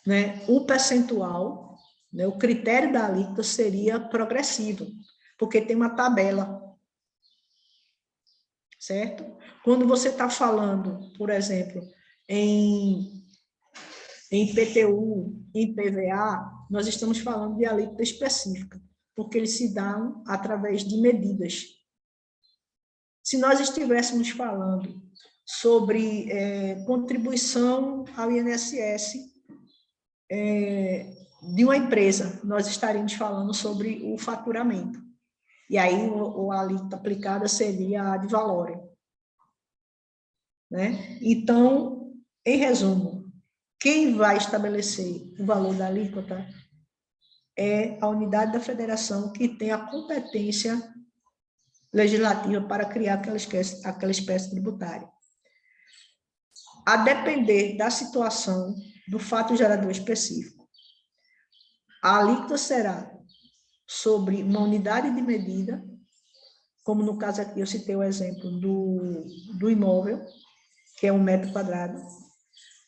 né, o percentual, né, o critério da alíquota seria progressivo, porque tem uma tabela, certo? Quando você está falando, por exemplo, em IPTU, em PVA, nós estamos falando de alíquota específica, porque eles se dão através de medidas. Se nós estivéssemos falando sobre contribuição ao INSS, de uma empresa, nós estaríamos falando sobre o faturamento. E aí, a alíquota aplicada seria a ad valorem, né? Então, em resumo, quem vai estabelecer o valor da alíquota é a unidade da federação que tem a competência legislativa para criar aquela espécie tributária. A depender da situação, do fato gerador específico, a alíquota será sobre uma unidade de medida, como no caso aqui eu citei o exemplo do imóvel, que é 1 metro quadrado.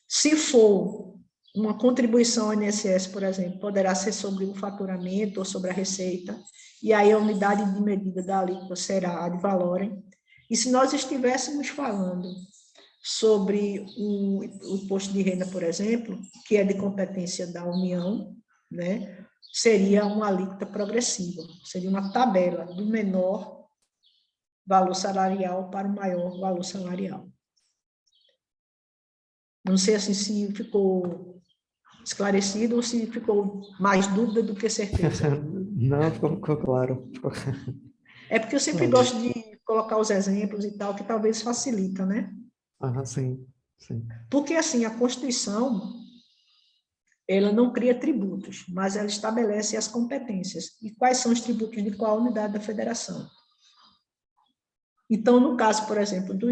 Se for uma contribuição ao INSS, por exemplo, poderá ser sobre o faturamento ou sobre a receita, e aí a unidade de medida da alíquota será ad valorem. E se nós estivéssemos falando sobre o imposto de renda, por exemplo, que é de competência da União, né, seria uma alíquota progressiva, seria uma tabela do menor valor salarial para o maior valor salarial. Não sei assim, se ficou esclarecido ou se ficou mais dúvida do que certeza. Não, ficou claro. É porque eu sempre Valeu. gosto de colocar os exemplos e tal, que talvez facilita, né? Sim, sim. Porque, assim, a Constituição, ela não cria tributos, mas ela estabelece as competências. E quais são os tributos de qual unidade da federação? Então, no caso, por exemplo, do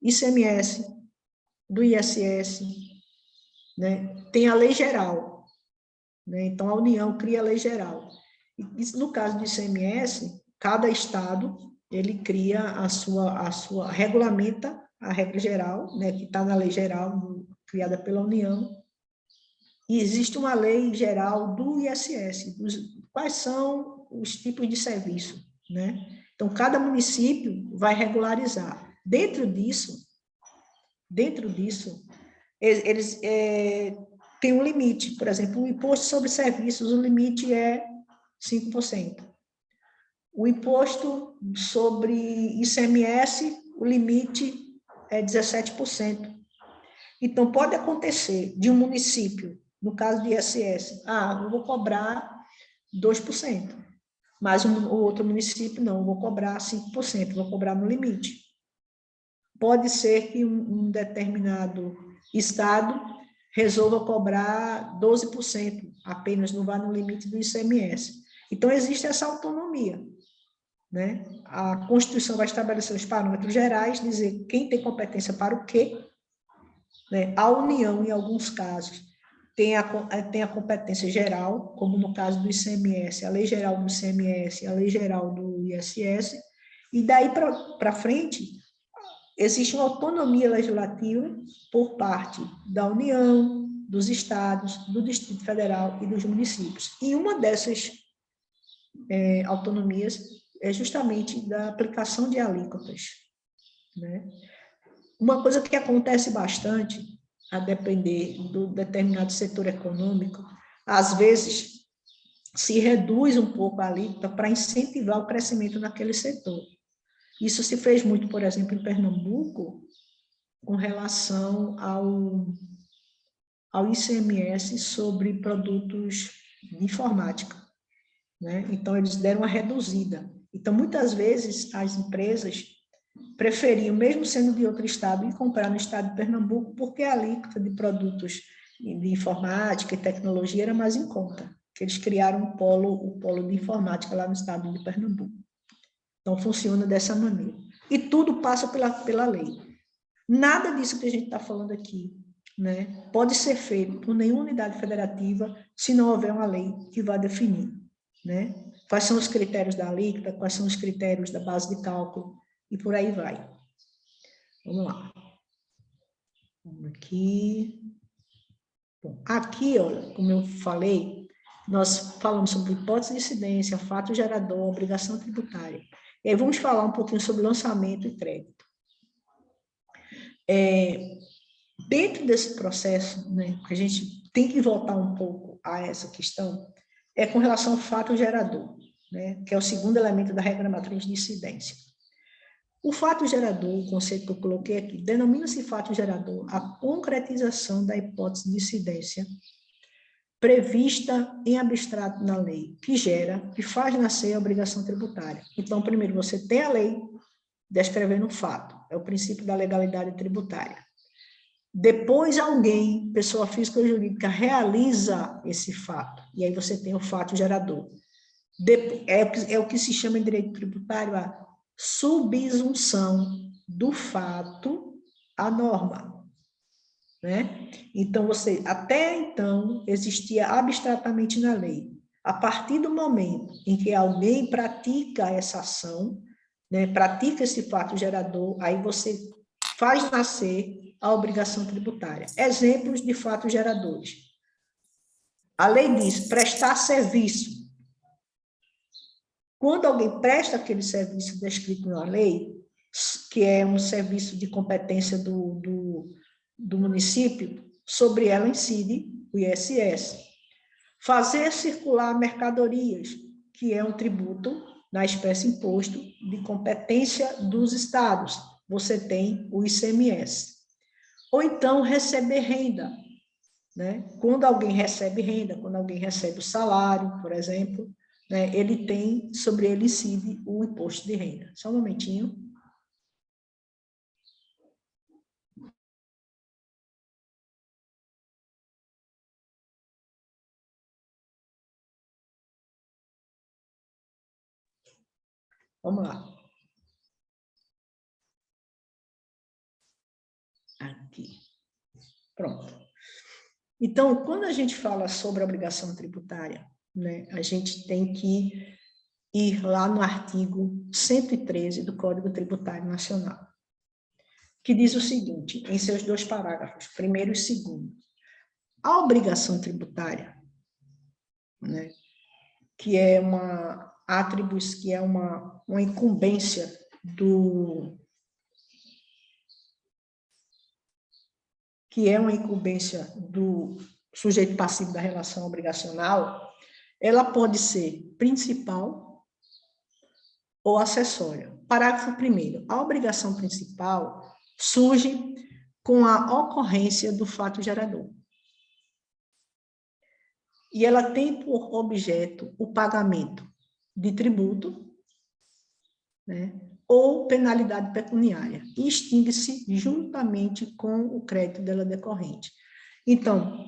ICMS, do ISS, né, tem a lei geral, né? Então, a União cria a lei geral. E, no caso do ICMS, cada estado, ele cria regulamenta a regra geral, né, que está na lei geral, criada pela União, e existe uma lei geral do ISS, quais são os tipos de serviço, né? Então, cada município vai regularizar. Dentro disso, eles têm um limite. Por exemplo, o imposto sobre serviços, o limite é 5%. O imposto sobre ICMS, o limite é 17%. Então, pode acontecer de um município, no caso de ISS, eu vou cobrar 2%, mas o outro município não, eu vou cobrar 5%, vou cobrar no limite. Pode ser que um determinado estado resolva cobrar 12%, apenas não vai no limite do ICMS. Então, existe essa autonomia, né? A Constituição vai estabelecer os parâmetros gerais, dizer quem tem competência para o quê, né? A União, em alguns casos, tem a competência geral, como no caso do ICMS, a lei geral do ICMS, a lei geral do ISS, e daí para frente, existe uma autonomia legislativa por parte da União, dos estados, do Distrito Federal e dos municípios. E uma dessas autonomias é justamente da aplicação de alíquotas, né? Uma coisa que acontece bastante, a depender do determinado setor econômico, às vezes se reduz um pouco a alíquota para incentivar o crescimento naquele setor. Isso se fez muito, por exemplo, em Pernambuco, com relação ao ICMS sobre produtos de informática, né? Então, eles deram uma reduzida. Então, muitas vezes, as empresas preferiam, mesmo sendo de outro estado, ir comprar no estado de Pernambuco, porque a alíquota de produtos de informática e tecnologia era mais em conta, que eles criaram o polo de informática lá no estado de Pernambuco. Então, funciona dessa maneira. E tudo passa pela lei. Nada disso que a gente está falando aqui, né, pode ser feito por nenhuma unidade federativa se não houver uma lei que vá definir, né? Quais são os critérios da alíquota, quais são os critérios da base de cálculo, e por aí vai. Vamos lá. Vamos aqui. Bom, aqui, olha, como eu falei, nós falamos sobre hipótese de incidência, fato gerador, obrigação tributária. E aí vamos falar um pouquinho sobre lançamento e crédito. Dentro desse processo, né, que a gente tem que voltar um pouco a essa questão, é com relação ao fato gerador, né, que é o segundo elemento da regra matriz de incidência. O fato gerador, o conceito que eu coloquei aqui, denomina-se fato gerador a concretização da hipótese de incidência prevista em abstrato na lei, que gera, que faz nascer a obrigação tributária. Então, primeiro, você tem a lei descrevendo o fato, é o princípio da legalidade tributária. Depois, alguém, pessoa física ou jurídica, realiza esse fato, e aí você tem o fato gerador. É o que se chama em direito tributário a subsunção do fato à norma, né? Então, até então, existia abstratamente na lei. A partir do momento em que alguém pratica essa ação, né, pratica esse fato gerador, aí você faz nascer a obrigação tributária. Exemplos de fatos geradores. A lei diz prestar serviço. Quando alguém presta aquele serviço descrito na lei, que é um serviço de competência do município, sobre ela incide o ISS. Fazer circular mercadorias, que é um tributo na espécie imposto de competência dos estados, você tem o ICMS. Ou então receber renda, né? Quando alguém recebe renda, quando alguém recebe o salário, por exemplo, né, ele tem, sobre ele incide o imposto de renda. Só um momentinho. Vamos lá. Aqui. Pronto. Então, quando a gente fala sobre a obrigação tributária, né, a gente tem que ir lá no artigo 113 do Código Tributário Nacional, que diz o seguinte, em seus 2 parágrafos, primeiro e segundo. A obrigação tributária, né, que é uma incumbência do sujeito passivo da relação obrigacional, ela pode ser principal ou acessória. Parágrafo 1º. A obrigação principal surge com a ocorrência do fato gerador. E ela tem por objeto o pagamento de tributo, né, ou penalidade pecuniária, e extingue-se juntamente com o crédito dela decorrente. Então,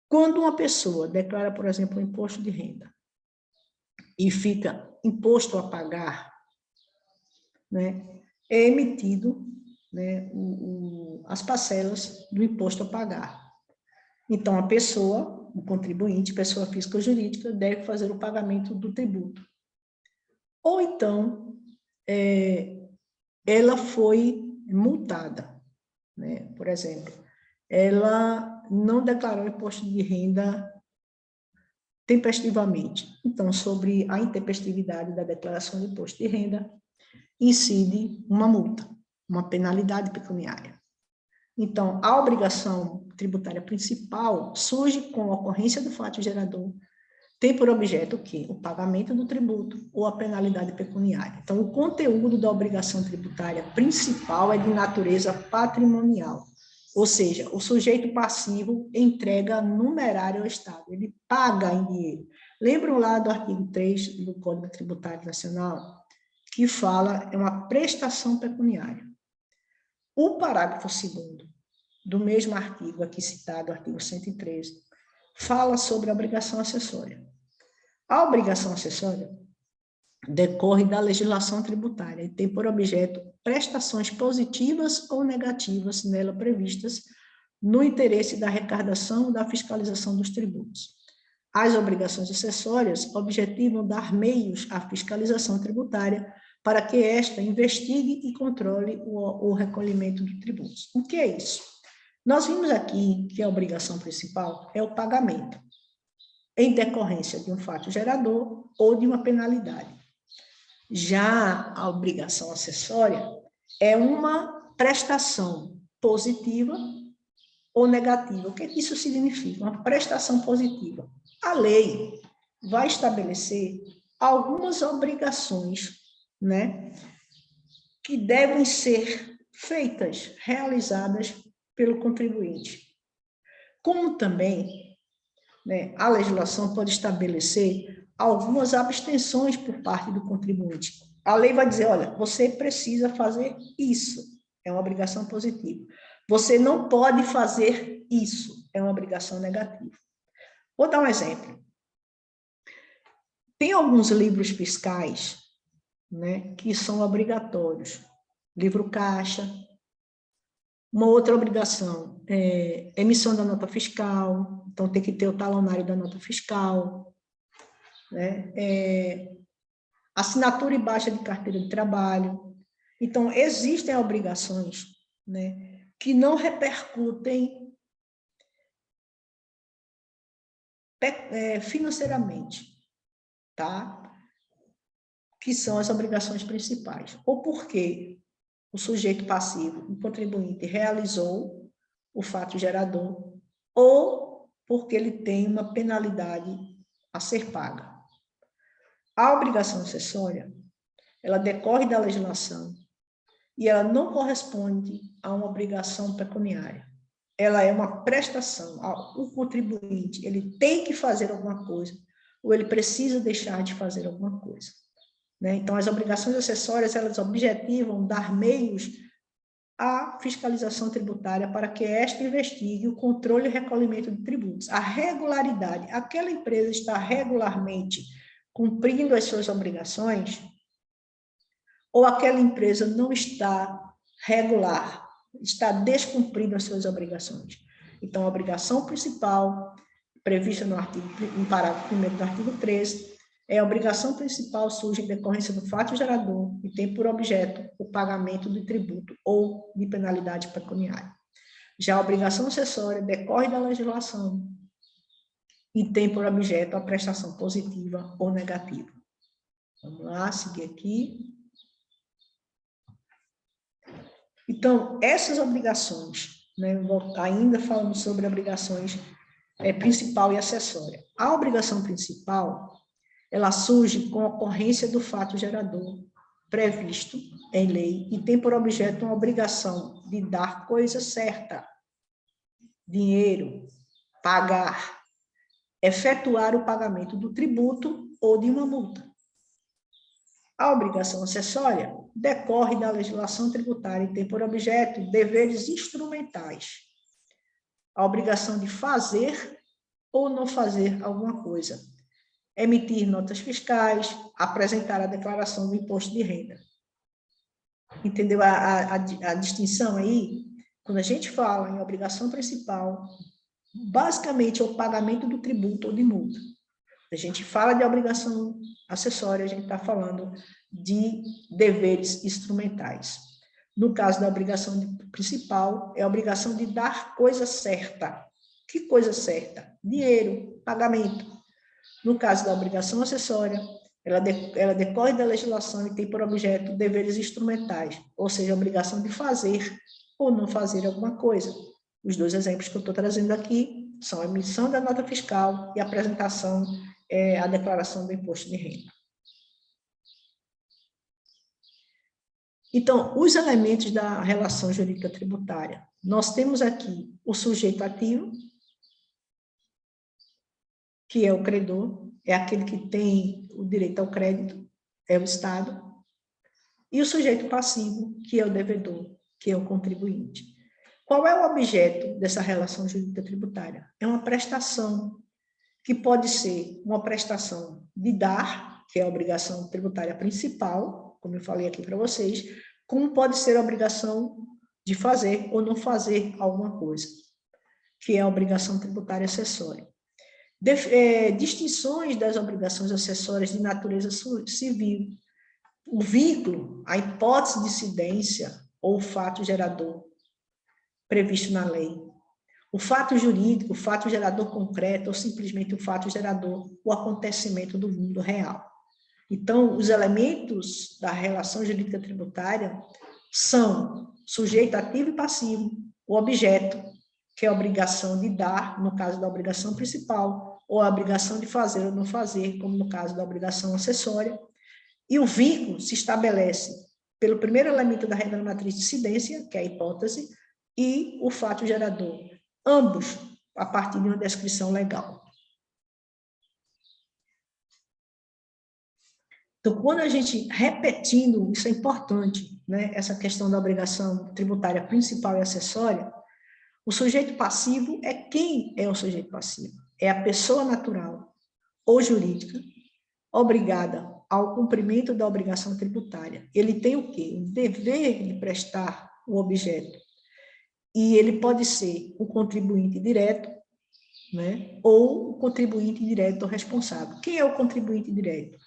quando uma pessoa declara, por exemplo, o imposto de renda e fica imposto a pagar, né, é emitido, né, as parcelas do imposto a pagar. Então, a pessoa, o contribuinte, pessoa física ou jurídica, deve fazer o pagamento do tributo. Ou então, ela foi multada, né? Por exemplo, ela não declarou imposto de renda tempestivamente. Então, sobre a intempestividade da declaração de imposto de renda, incide uma multa, uma penalidade pecuniária. Então, a obrigação tributária principal surge com a ocorrência do fato gerador, tem por objeto o quê? O pagamento do tributo ou a penalidade pecuniária. Então, o conteúdo da obrigação tributária principal é de natureza patrimonial, ou seja, o sujeito passivo entrega numerário ao Estado, ele paga em dinheiro. Lembram lá do artigo 3 do Código Tributário Nacional, que fala, é uma prestação pecuniária. O parágrafo 2º do mesmo artigo aqui citado, artigo 113, fala sobre a obrigação acessória. A obrigação acessória decorre da legislação tributária e tem por objeto prestações positivas ou negativas nela previstas no interesse da arrecadação e da fiscalização dos tributos. As obrigações acessórias objetivam dar meios à fiscalização tributária para que esta investigue e controle o recolhimento de tributos. O que é isso? Nós vimos aqui que a obrigação principal é o pagamento, em decorrência de um fato gerador ou de uma penalidade. Já a obrigação acessória é uma prestação positiva ou negativa. O que isso significa? Uma prestação positiva. A lei vai estabelecer algumas obrigações, né, que devem ser feitas, realizadas pelo contribuinte. como também, né, a legislação pode estabelecer algumas abstenções por parte do contribuinte. A lei vai dizer, olha, você precisa fazer isso, é uma obrigação positiva. Você não pode fazer isso, é uma obrigação negativa. Vou dar um exemplo. Tem alguns livros fiscais, né, que são obrigatórios. Livro caixa. Uma outra obrigação é emissão da nota fiscal, então tem que ter o talonário da nota fiscal, né? Assinatura e baixa de carteira de trabalho. Então, existem obrigações, né, que não repercutem financeiramente, tá? Que são as obrigações principais. Ou porque o sujeito passivo, o contribuinte, realizou o fato gerador, ou porque ele tem uma penalidade a ser paga. A obrigação acessória, ela decorre da legislação e ela não corresponde a uma obrigação pecuniária. Ela é uma prestação. O contribuinte, ele tem que fazer alguma coisa, ou ele precisa deixar de fazer alguma coisa. Né? Então, as obrigações acessórias, elas objetivam dar meios à fiscalização tributária para que esta investigue o controle e recolhimento de tributos. A regularidade, aquela empresa está regularmente cumprindo as suas obrigações, ou aquela empresa não está regular, está descumprindo as suas obrigações. Então, a obrigação principal, prevista no parágrafo 1º do artigo 13, a obrigação principal surge em decorrência do fato gerador e tem por objeto o pagamento de tributo ou de penalidade pecuniária. Já a obrigação acessória decorre da legislação e tem por objeto a prestação positiva ou negativa. Vamos lá, seguir aqui. Então, essas obrigações, né, ainda falando sobre obrigações principal e acessória. A obrigação principal, ela surge com a ocorrência do fato gerador previsto em lei e tem por objeto uma obrigação de dar coisa certa, dinheiro, pagar, efetuar o pagamento do tributo ou de uma multa. A obrigação acessória decorre da legislação tributária e tem por objeto deveres instrumentais. A obrigação de fazer ou não fazer alguma coisa. Emitir notas fiscais, apresentar a declaração do imposto de renda. Entendeu a distinção aí? Quando a gente fala em obrigação principal, basicamente é o pagamento do tributo ou de multa. A gente fala de obrigação acessória, a gente está falando de deveres instrumentais. No caso da obrigação principal, é a obrigação de dar coisa certa. Que coisa certa? Dinheiro, pagamento. No caso da obrigação acessória, ela decorre da legislação e tem por objeto deveres instrumentais, ou seja, a obrigação de fazer ou não fazer alguma coisa. Os dois exemplos que eu estou trazendo aqui são a emissão da nota fiscal e a apresentação, a declaração do imposto de renda. Então, os elementos da relação jurídica tributária. Nós temos aqui o sujeito ativo, que é o credor, é aquele que tem o direito ao crédito, é o Estado, e o sujeito passivo, que é o devedor, que é o contribuinte. Qual é o objeto dessa relação jurídica tributária? É uma prestação, que pode ser uma prestação de dar, que é a obrigação tributária principal, como eu falei aqui para vocês, como pode ser a obrigação de fazer ou não fazer alguma coisa, que é a obrigação tributária acessória. Distinções das obrigações acessórias de natureza civil. O vínculo, a hipótese de incidência ou o fato gerador previsto na lei. O fato jurídico, o fato gerador concreto ou simplesmente o fato gerador, o acontecimento do mundo real. Então, os elementos da relação jurídica tributária são sujeito ativo e passivo, o objeto, que é a obrigação de dar, no caso da obrigação principal, ou a obrigação de fazer ou não fazer, como no caso da obrigação acessória. E o vínculo se estabelece pelo primeiro elemento da regra matriz de incidência, que é a hipótese, e o fato gerador. Ambos a partir de uma descrição legal. Então, quando a gente, repetindo, isso é importante, né, essa questão da obrigação tributária principal e acessória, o sujeito passivo é quem é o sujeito passivo? É a pessoa natural ou jurídica obrigada ao cumprimento da obrigação tributária. Ele tem o quê? O dever de prestar o objeto. E ele pode ser o contribuinte direto, né, ou o contribuinte direto responsável. Quem é o contribuinte direto?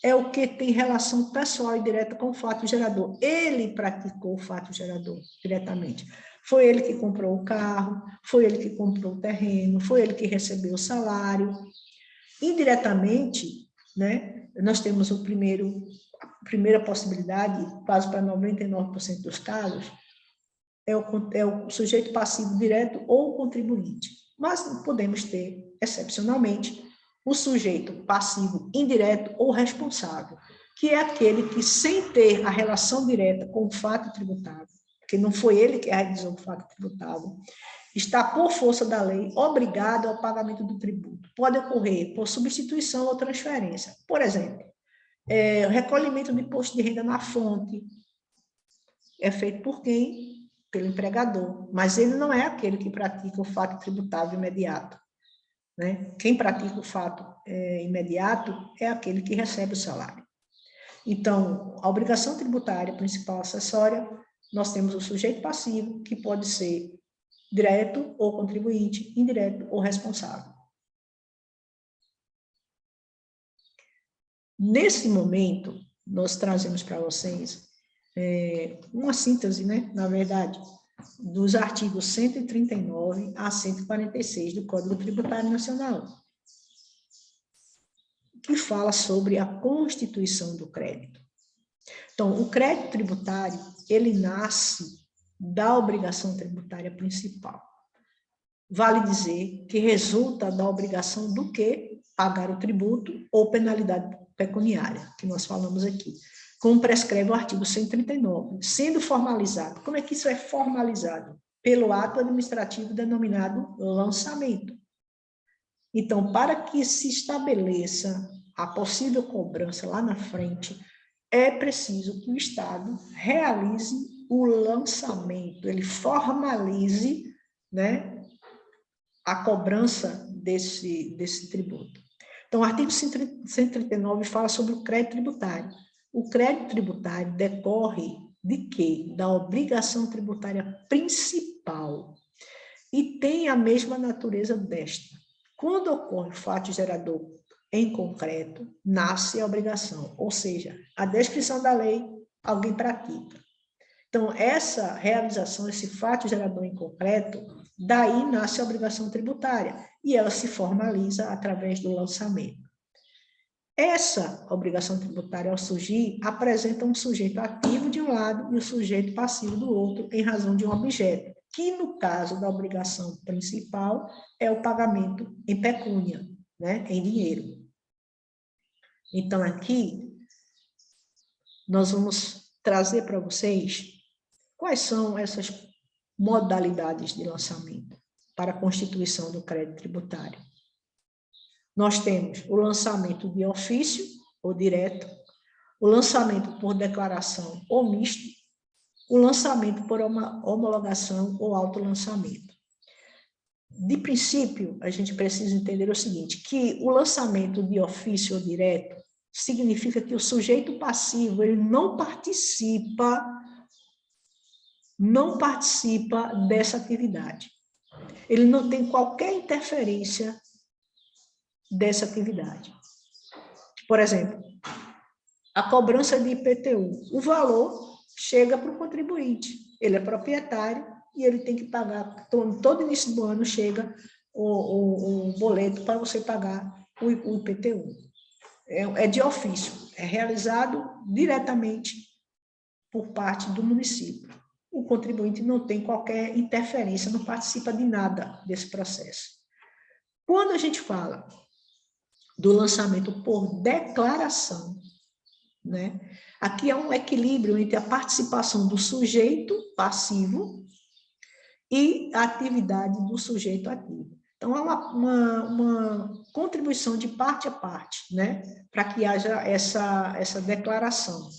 É o que tem relação pessoal e direta com o fato gerador. Ele praticou o fato gerador diretamente. Foi ele que comprou o carro, foi ele que comprou o terreno, foi ele que recebeu o salário. Indiretamente, né, nós temos a primeira possibilidade, quase para 99% dos casos, é o sujeito passivo direto ou o contribuinte. Mas podemos ter, excepcionalmente, o sujeito passivo indireto ou responsável, que é aquele que, sem ter a relação direta com o fato tributável, porque não foi ele que realizou o fato tributável, está, por força da lei, obrigado ao pagamento do tributo. Pode ocorrer por substituição ou transferência. Por exemplo, o recolhimento do imposto de renda na fonte é feito por quem? Pelo empregador, mas ele não é aquele que pratica o fato tributável imediato. Né? Quem pratica o fato imediato é aquele que recebe o salário. Então, a obrigação tributária principal acessória, nós temos o sujeito passivo, que pode ser direto ou contribuinte, indireto ou responsável. Nesse momento, nós trazemos para vocês uma síntese, né, na verdade, dos artigos 139 a 146 do Código Tributário Nacional, que fala sobre a constituição do crédito. Então, o crédito tributário, ele nasce da obrigação tributária principal. Vale dizer que resulta da obrigação do quê? Pagar o tributo ou penalidade pecuniária, que nós falamos aqui, como prescreve o artigo 139, sendo formalizado. Como é que isso é formalizado? Pelo ato administrativo denominado lançamento. Então, para que se estabeleça a possível cobrança lá na frente, é preciso que o Estado realize o lançamento, ele formalize, né, a cobrança desse tributo. Então, o artigo 139 fala sobre o crédito tributário. O crédito tributário decorre de quê? Da obrigação tributária principal e tem a mesma natureza desta. Quando ocorre o fato gerador em concreto, nasce a obrigação, ou seja, a descrição da lei, alguém pratica. Então, essa realização, esse fato gerador em concreto, daí nasce a obrigação tributária, e ela se formaliza através do lançamento. Essa obrigação tributária, ao surgir, apresenta um sujeito ativo de um lado e o sujeito passivo do outro, em razão de um objeto, que, no caso da obrigação principal, é o pagamento em pecúnia, né, em dinheiro. Então, aqui, nós vamos trazer para vocês quais são essas modalidades de lançamento para a constituição do crédito tributário. Nós temos o lançamento de ofício ou direto, o lançamento por declaração ou misto, o lançamento por uma homologação ou autolançamento. De princípio, a gente precisa entender o seguinte, que o lançamento de ofício ou direto significa que o sujeito passivo ele não participa dessa atividade. Ele não tem qualquer interferência dessa atividade. Por exemplo, a cobrança de IPTU, o valor chega para o contribuinte, ele é proprietário e ele tem que pagar, todo início do ano chega o boleto para você pagar o IPTU. É de ofício, é realizado diretamente por parte do município. O contribuinte não tem qualquer interferência, não participa de nada desse processo. Quando a gente fala do lançamento por declaração, né, aqui há um equilíbrio entre a participação do sujeito passivo e a atividade do sujeito ativo. Então, é uma contribuição de parte a parte, né? Para que haja essa declaração,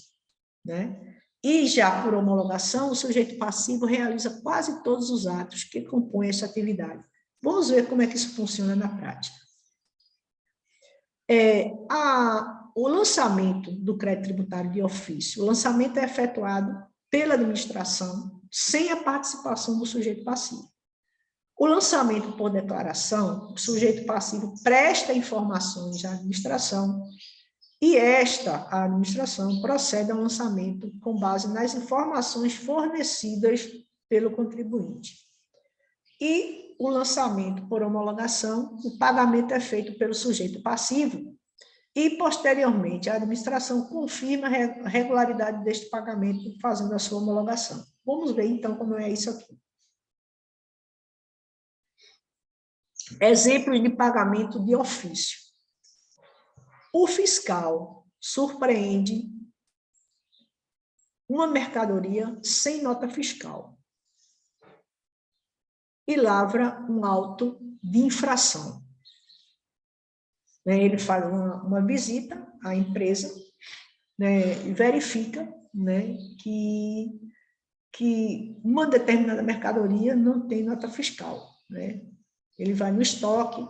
né? E já por homologação, o sujeito passivo realiza quase todos os atos que compõem essa atividade. Vamos ver como é que isso funciona na prática. O lançamento do crédito tributário de ofício, o lançamento é efetuado pela administração sem a participação do sujeito passivo. O lançamento por declaração, o sujeito passivo presta informações à administração e a administração, procede ao lançamento com base nas informações fornecidas pelo contribuinte. E o lançamento por homologação, o pagamento é feito pelo sujeito passivo e, posteriormente, a administração confirma a regularidade deste pagamento fazendo a sua homologação. Vamos ver, então, como é isso aqui. Exemplos de pagamento de ofício. O fiscal surpreende uma mercadoria sem nota fiscal e lavra um auto de infração. Ele faz uma visita à empresa, né, e verifica, né, que uma determinada mercadoria não tem nota fiscal, né? Ele vai no estoque,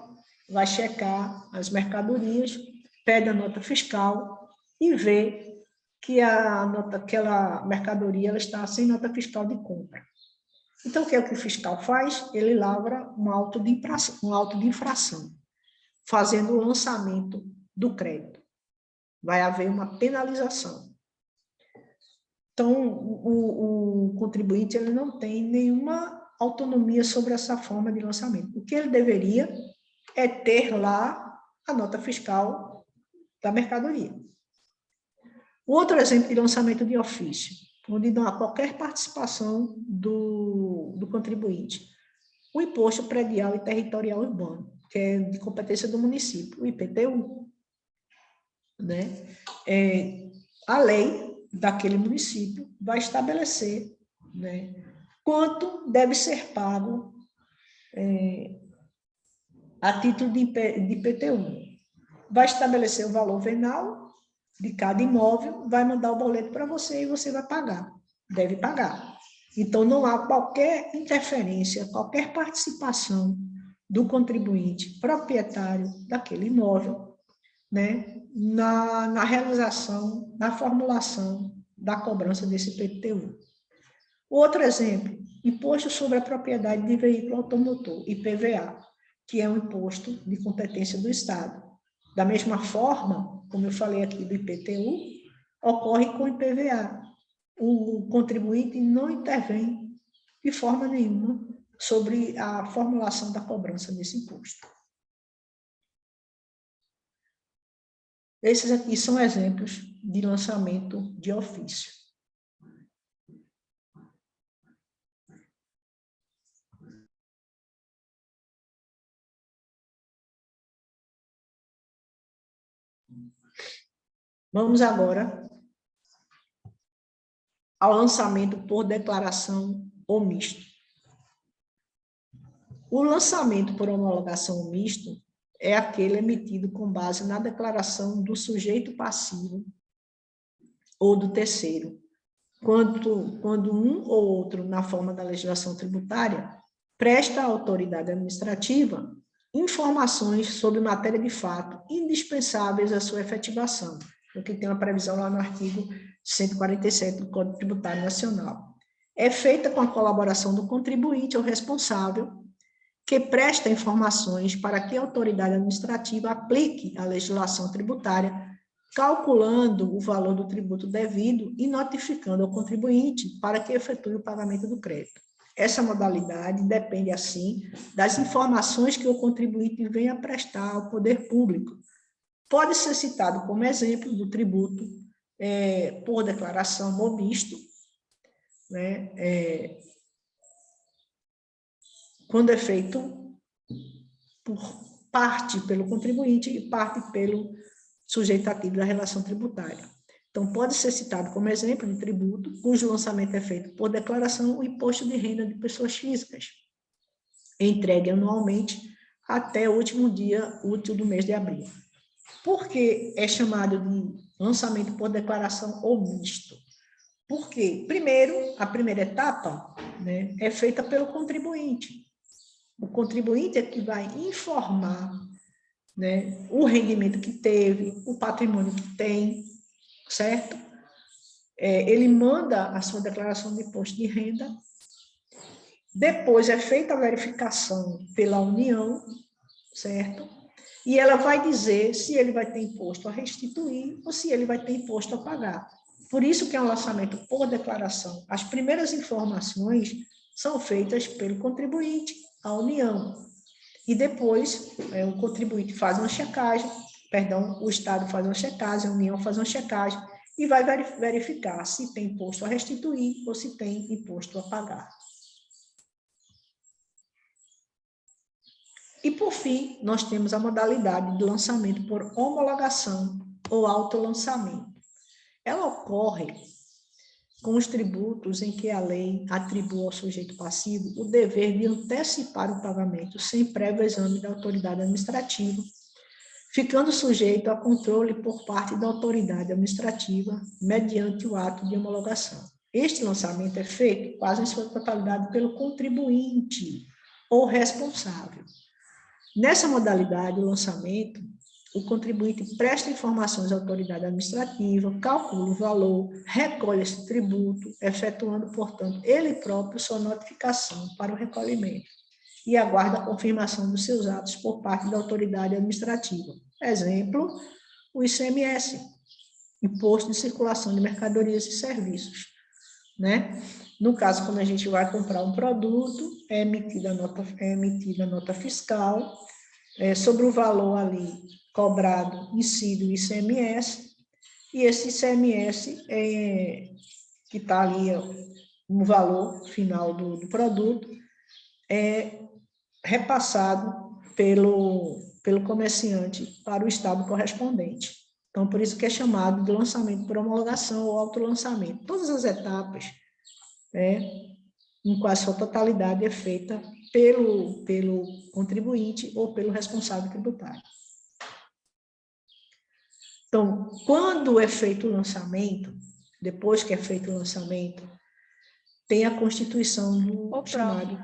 vai checar as mercadorias, pede a nota fiscal e vê que aquela mercadoria ela está sem nota fiscal de compra. Então, o que é que o fiscal faz? Ele lavra um auto de infração, fazendo o lançamento do crédito. Vai haver uma penalização. Então, o contribuinte ele não tem nenhuma autonomia sobre essa forma de lançamento. O que ele deveria é ter lá a nota fiscal da mercadoria. Outro exemplo de lançamento de ofício, onde não há qualquer participação do contribuinte. O imposto predial e territorial urbano, que é de competência do município, o IPTU. Né? A lei daquele município vai estabelecer, né, quanto deve ser pago a título de IPTU. Vai estabelecer o valor venal de cada imóvel, vai mandar o boleto para você e você vai pagar, deve pagar. Então, não há qualquer interferência, qualquer participação do contribuinte proprietário daquele imóvel, né, na realização, na formulação da cobrança desse IPTU. Outro exemplo, imposto sobre a propriedade de veículo automotor, IPVA, que é um imposto de competência do Estado. Da mesma forma, como eu falei aqui do IPTU, ocorre com o IPVA. O contribuinte não intervém de forma nenhuma sobre a formulação da cobrança desse imposto. Esses aqui são exemplos de lançamento de ofício. Vamos agora ao lançamento por declaração ou misto. O lançamento por homologação ou misto é aquele emitido com base na declaração do sujeito passivo ou do terceiro, quando um ou outro, na forma da legislação tributária, presta à autoridade administrativa informações sobre matéria de fato indispensáveis à sua efetivação, porque tem uma previsão lá no artigo 147 do Código Tributário Nacional. É feita com a colaboração do contribuinte ou responsável, que presta informações para que a autoridade administrativa aplique a legislação tributária, calculando o valor do tributo devido e notificando ao contribuinte para que efetue o pagamento do crédito. Essa modalidade depende, assim, das informações que o contribuinte venha prestar ao poder público. Pode ser citado como exemplo do tributo por declaração ou misto, né, quando é feito por parte pelo contribuinte e parte pelo sujeito ativo da relação tributária. Então, pode ser citado como exemplo de tributo, cujo lançamento é feito por declaração, o imposto de renda de pessoas físicas, entregue anualmente até o último dia útil do mês de abril. Por que é chamado de lançamento por declaração ou misto? Porque, primeiro, a primeira etapa, né, é feita pelo contribuinte. O contribuinte é que vai informar, né, o rendimento que teve, o patrimônio que tem, certo? Ele manda a sua declaração de imposto de renda, depois é feita a verificação pela União, certo? E ela vai dizer se ele vai ter imposto a restituir ou se ele vai ter imposto a pagar. Por isso que é um lançamento por declaração. As primeiras informações são feitas pelo contribuinte, a União. E depois o contribuinte faz uma checagem, o Estado faz uma checagem, a União faz uma checagem e vai verificar se tem imposto a restituir ou se tem imposto a pagar. E, por fim, nós temos a modalidade de lançamento por homologação ou autolançamento. Ela ocorre com os tributos em que a lei atribui ao sujeito passivo o dever de antecipar o pagamento sem prévio exame da autoridade administrativa, ficando sujeito a controle por parte da autoridade administrativa mediante o ato de homologação. Este lançamento é feito quase em sua totalidade pelo contribuinte ou responsável. Nessa modalidade, o lançamento, o contribuinte presta informações à autoridade administrativa, calcula o valor, recolhe esse tributo, efetuando, portanto, ele próprio sua notificação para o recolhimento e aguarda a confirmação dos seus atos por parte da autoridade administrativa. Exemplo, o ICMS, Imposto de Circulação de Mercadorias e Serviços, né? No caso, quando a gente vai comprar um produto, é emitida a nota fiscal, sobre o valor ali cobrado, incide o ICMS, e esse ICMS, que está ali no valor final do produto, é repassado pelo comerciante para o estado correspondente. Então, por isso que é chamado de lançamento por homologação ou autolançamento. Todas as etapas, em quase sua totalidade, é feita pelo contribuinte ou pelo responsável tributário. Então, quando é feito o lançamento, depois que é feito o lançamento, tem a constituição do chamado...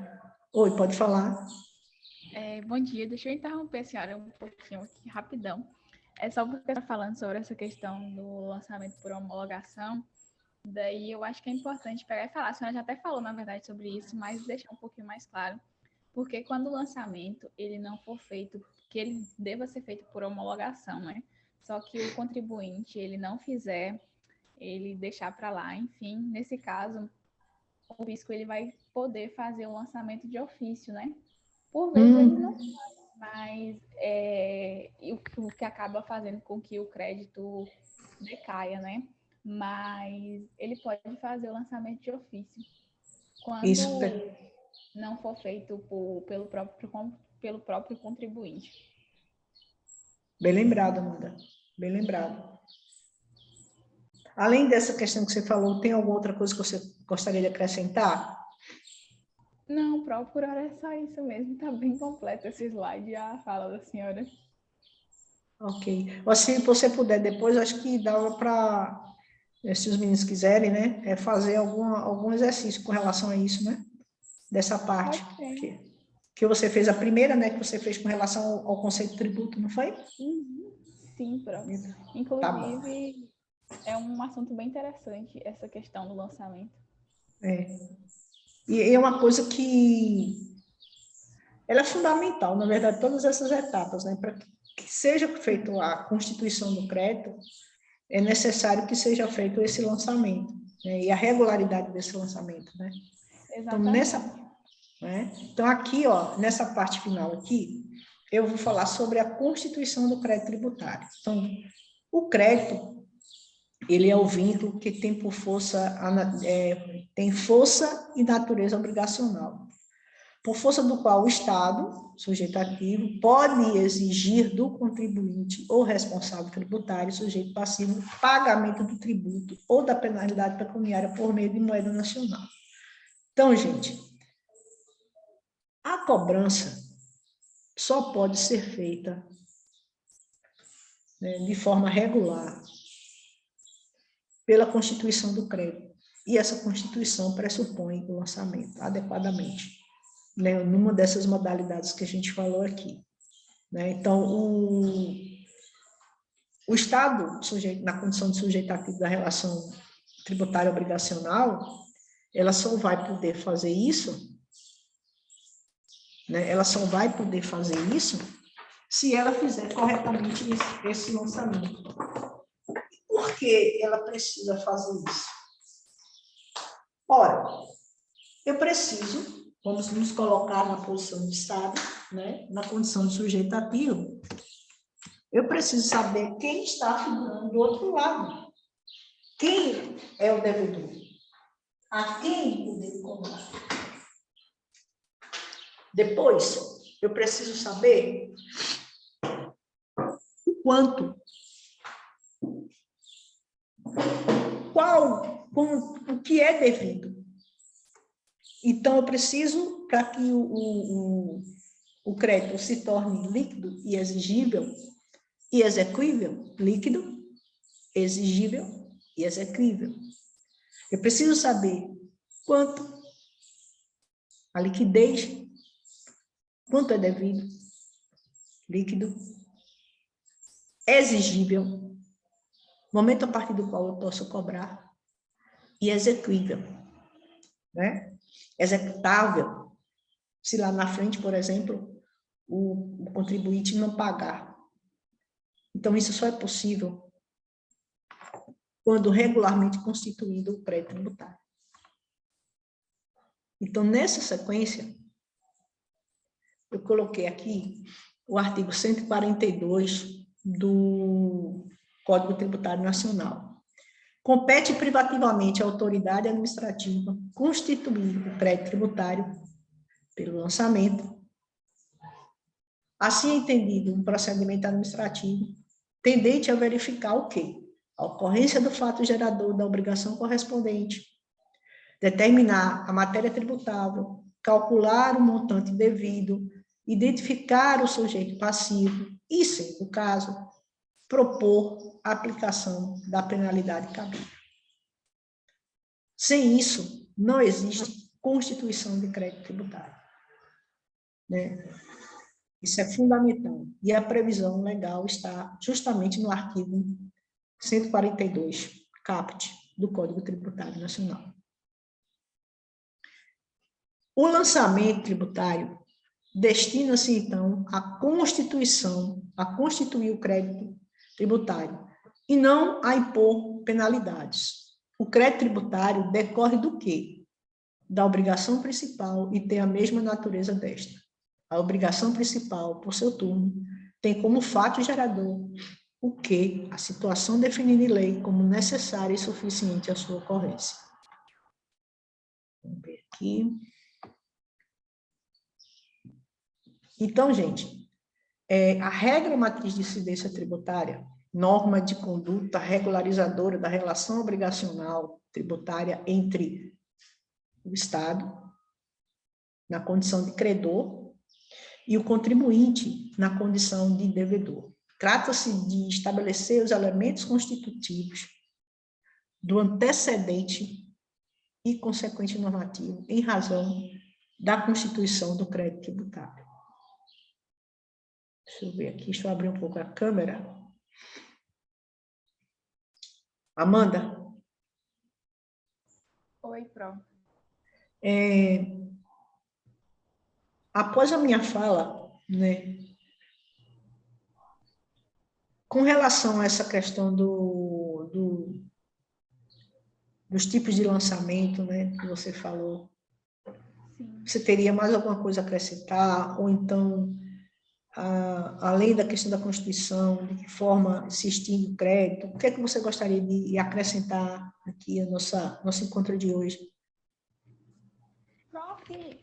Oi, pode falar. Bom dia, deixa eu interromper a senhora um pouquinho aqui, rapidão. É só porque você está falando sobre essa questão do lançamento por homologação, daí eu acho que é importante pegar e falar. A senhora já até falou, na verdade, sobre isso, mas deixar um pouquinho mais claro. Porque quando o lançamento ele não for feito, que ele deva ser feito por homologação, né? Só que o contribuinte ele não fizer, ele deixar para lá, enfim, nesse caso, o fisco ele vai poder fazer o lançamento de ofício, né? Por vezes ele não faz, mas o que acaba fazendo com que o crédito decaia, né? Mas ele pode fazer o lançamento de ofício. Quando não for feito pelo próprio contribuinte. Bem lembrado, Amanda. Bem lembrado. Além dessa questão que você falou, tem alguma outra coisa que você gostaria de acrescentar? Não, por hora é só isso mesmo. Está bem completo esse slide, a fala da senhora. Ok. Ou se você puder depois, acho que dava para, se os meninos quiserem, né, fazer algum exercício com relação a isso, né? Dessa parte. Que você fez a primeira, né? Que você fez com relação ao conceito de tributo, não foi? Uhum. Sim, pronto. Inclusive, é um assunto bem interessante essa questão do lançamento. E é uma coisa que ela é fundamental, na verdade, todas essas etapas, né? Para que seja feita a constituição do crédito, é necessário que seja feito esse lançamento, né? E a regularidade desse lançamento, né? Exatamente. Então, aqui, ó, nessa parte final aqui, eu vou falar sobre a constituição do crédito tributário. Então, o crédito, ele é o vínculo que tem por força, tem força e natureza obrigacional, por força do qual o Estado, sujeito ativo, pode exigir do contribuinte ou responsável tributário, sujeito passivo, pagamento do tributo ou da penalidade pecuniária por meio de moeda nacional. Então, gente, a cobrança só pode ser feita, né, de forma regular pela constituição do crédito. E essa constituição pressupõe o lançamento adequadamente, né, numa dessas modalidades que a gente falou aqui. Né? Então, o Estado, na condição de sujeitativo da relação tributária obrigacional, ela só vai poder fazer isso, né? Ela só vai poder fazer isso se ela fizer corretamente esse lançamento. Por que ela precisa fazer isso? Ora, eu preciso, vamos nos colocar na posição de Estado, né? Na condição de sujeitativo, eu preciso saber quem está figurando do outro lado. Quem é o devedor? A quem eu devo cobrar? Depois, eu preciso saber o quanto, o que é devido. Então, eu preciso, para que o crédito se torne líquido e exigível e exequível, líquido, exigível e exequível. Eu preciso saber quanto a liquidez, quanto é devido, líquido, exigível, momento a partir do qual eu posso cobrar, e exequível, né? Executável, se lá na frente, por exemplo, o contribuinte não pagar. Então, isso só é possível quando regularmente constituído o crédito tributário. Então, nessa sequência, eu coloquei aqui o artigo 142 do Código Tributário Nacional. Compete privativamente à autoridade administrativa constituir o crédito tributário pelo lançamento, assim entendido um procedimento administrativo tendente a verificar o quê? A ocorrência do fato gerador da obrigação correspondente, determinar a matéria tributável, calcular o montante devido, identificar o sujeito passivo e, sendo o caso, propor a aplicação da penalidade cabível. Sem isso, não existe constituição de crédito tributário, né? Isso é fundamental. E a previsão legal está justamente no artigo 142, caput, do Código Tributário Nacional. O lançamento tributário destina-se, então, à constituição, a constituir o crédito tributário, e não a impor penalidades. O crédito tributário decorre do quê? Da obrigação principal e tem a mesma natureza desta. A obrigação principal, por seu turno, tem como fato gerador o que a situação definida em lei como necessária e suficiente à sua ocorrência. Vamos ver aqui. Então, gente, a regra matriz de incidência tributária, norma de conduta regularizadora da relação obrigacional tributária entre o Estado, na condição de credor, e o contribuinte, na condição de devedor. Trata-se de estabelecer os elementos constitutivos do antecedente e consequente normativo em razão da constituição do crédito tributário. Deixa eu ver aqui, deixa eu abrir um pouco a câmera. Amanda? Oi, Pro. Após a minha fala, né, com relação a essa questão dos tipos de lançamento, né, que você falou, Sim. você teria mais alguma coisa a acrescentar? Ou então, além da questão da Constituição, de que forma se extingue o crédito, o que é que você gostaria de acrescentar aqui ao nosso encontro de hoje? Prof,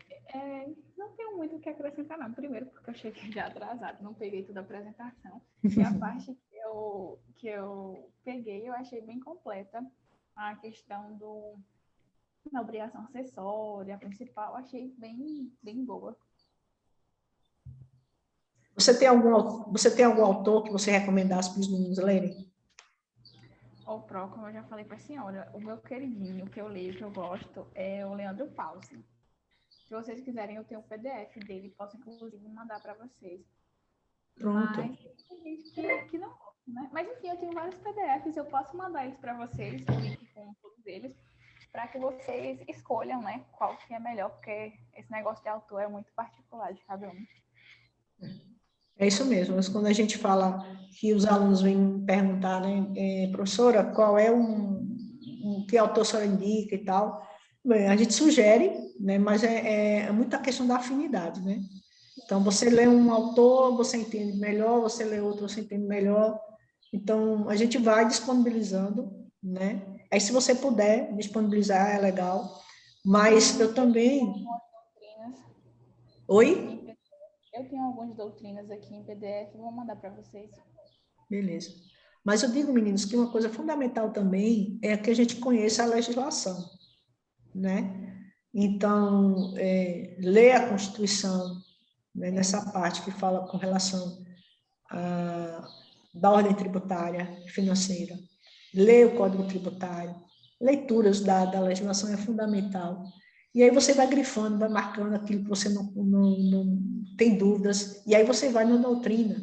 não tenho muito o que acrescentar, não. Primeiro, porque eu cheguei já atrasado, não peguei toda a apresentação. E a parte que eu peguei, eu achei bem completa. A questão da obrigação acessória, a principal, achei bem boa. você tem algum autor que você recomendasse para os meninos lerem? Ou Pro, como eu já falei para a senhora, o meu queridinho, que eu leio, que eu gosto, é o Leandro Pause. Se vocês quiserem, eu tenho um PDF dele, posso inclusive mandar para vocês. Pronto. Mas tem gente que não gosta, né? Mas enfim, eu tenho vários PDFs, eu posso mandar eles para vocês, o link com todos eles, para que vocês escolham, né, qual que é melhor, porque esse negócio de autor é muito particular de cada um. É isso mesmo, mas quando a gente fala que os alunos vêm me perguntar, né, professora, qual é que autor a senhora indica e tal, bem, a gente sugere, né, mas é muita questão da afinidade, né? Então, você lê um autor, você entende melhor, você lê outro, você entende melhor. Então, a gente vai disponibilizando, né? Aí, se você puder disponibilizar, é legal. Mas eu também... Doutrinas. Oi? Eu tenho algumas doutrinas aqui em PDF, vou mandar para vocês. Beleza. Mas eu digo, meninos, que uma coisa fundamental também é que a gente conheça a legislação, né? Então, ler a Constituição, né, nessa parte que fala com relação da ordem tributária e financeira, ler o Código Tributário, leituras da legislação é fundamental. E aí você vai grifando, vai marcando aquilo que você não tem dúvidas, e aí você vai na doutrina.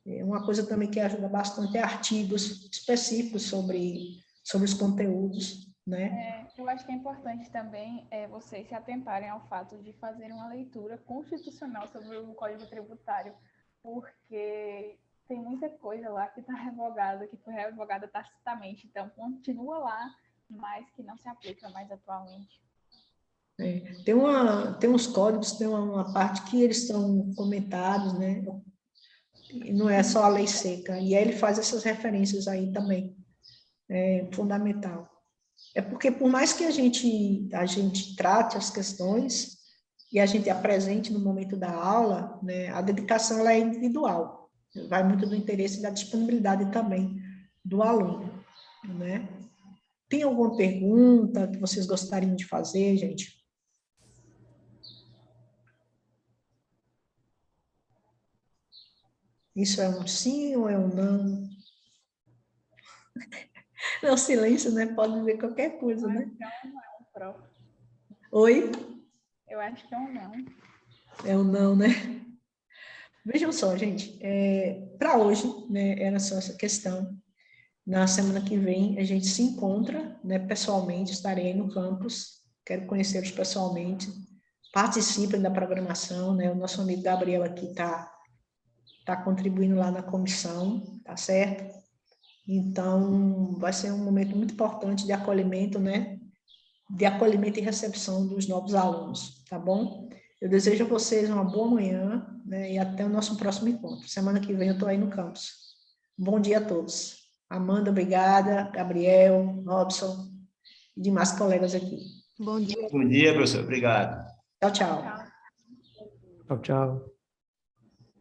Uma coisa também que ajuda bastante é artigos específicos sobre os conteúdos, né? Eu acho que é importante também vocês se atentarem ao fato de fazer uma leitura constitucional sobre o Código Tributário, porque tem muita coisa lá que está revogada, que foi revogada tacitamente, então continua lá, mas que não se aplica mais atualmente. Tem uns códigos, tem uma parte que eles são comentados, né? E não é só a lei seca, e aí ele faz essas referências aí também, é fundamental. É porque por mais que a gente trate as questões e a gente apresente no momento da aula, né, a dedicação ela é individual, vai muito do interesse e da disponibilidade também do aluno, né? Tem alguma pergunta que vocês gostariam de fazer, gente? Isso é um sim ou é um não? Não, silêncio, né? Pode dizer qualquer coisa, né? Não, Pro. Oi? Eu acho que é um não. É um não, né? Vejam só, gente, para hoje, né, era só essa questão. Na semana que vem, a gente se encontra, né, pessoalmente, estarei aí no campus, quero conhecê-los pessoalmente, participem da programação, né, o nosso amigo Gabriel aqui tá contribuindo lá na comissão, tá certo? Então, vai ser um momento muito importante de acolhimento, né, de acolhimento e recepção dos novos alunos, tá bom? Eu desejo a vocês uma boa manhã, né, e até o nosso próximo encontro. Semana que vem eu estou aí no campus. Bom dia a todos. Amanda, obrigada. Gabriel, Robson e demais colegas aqui. Bom dia. Bom dia, professor. Obrigado. Tchau, tchau. Tchau. Tchau, tchau.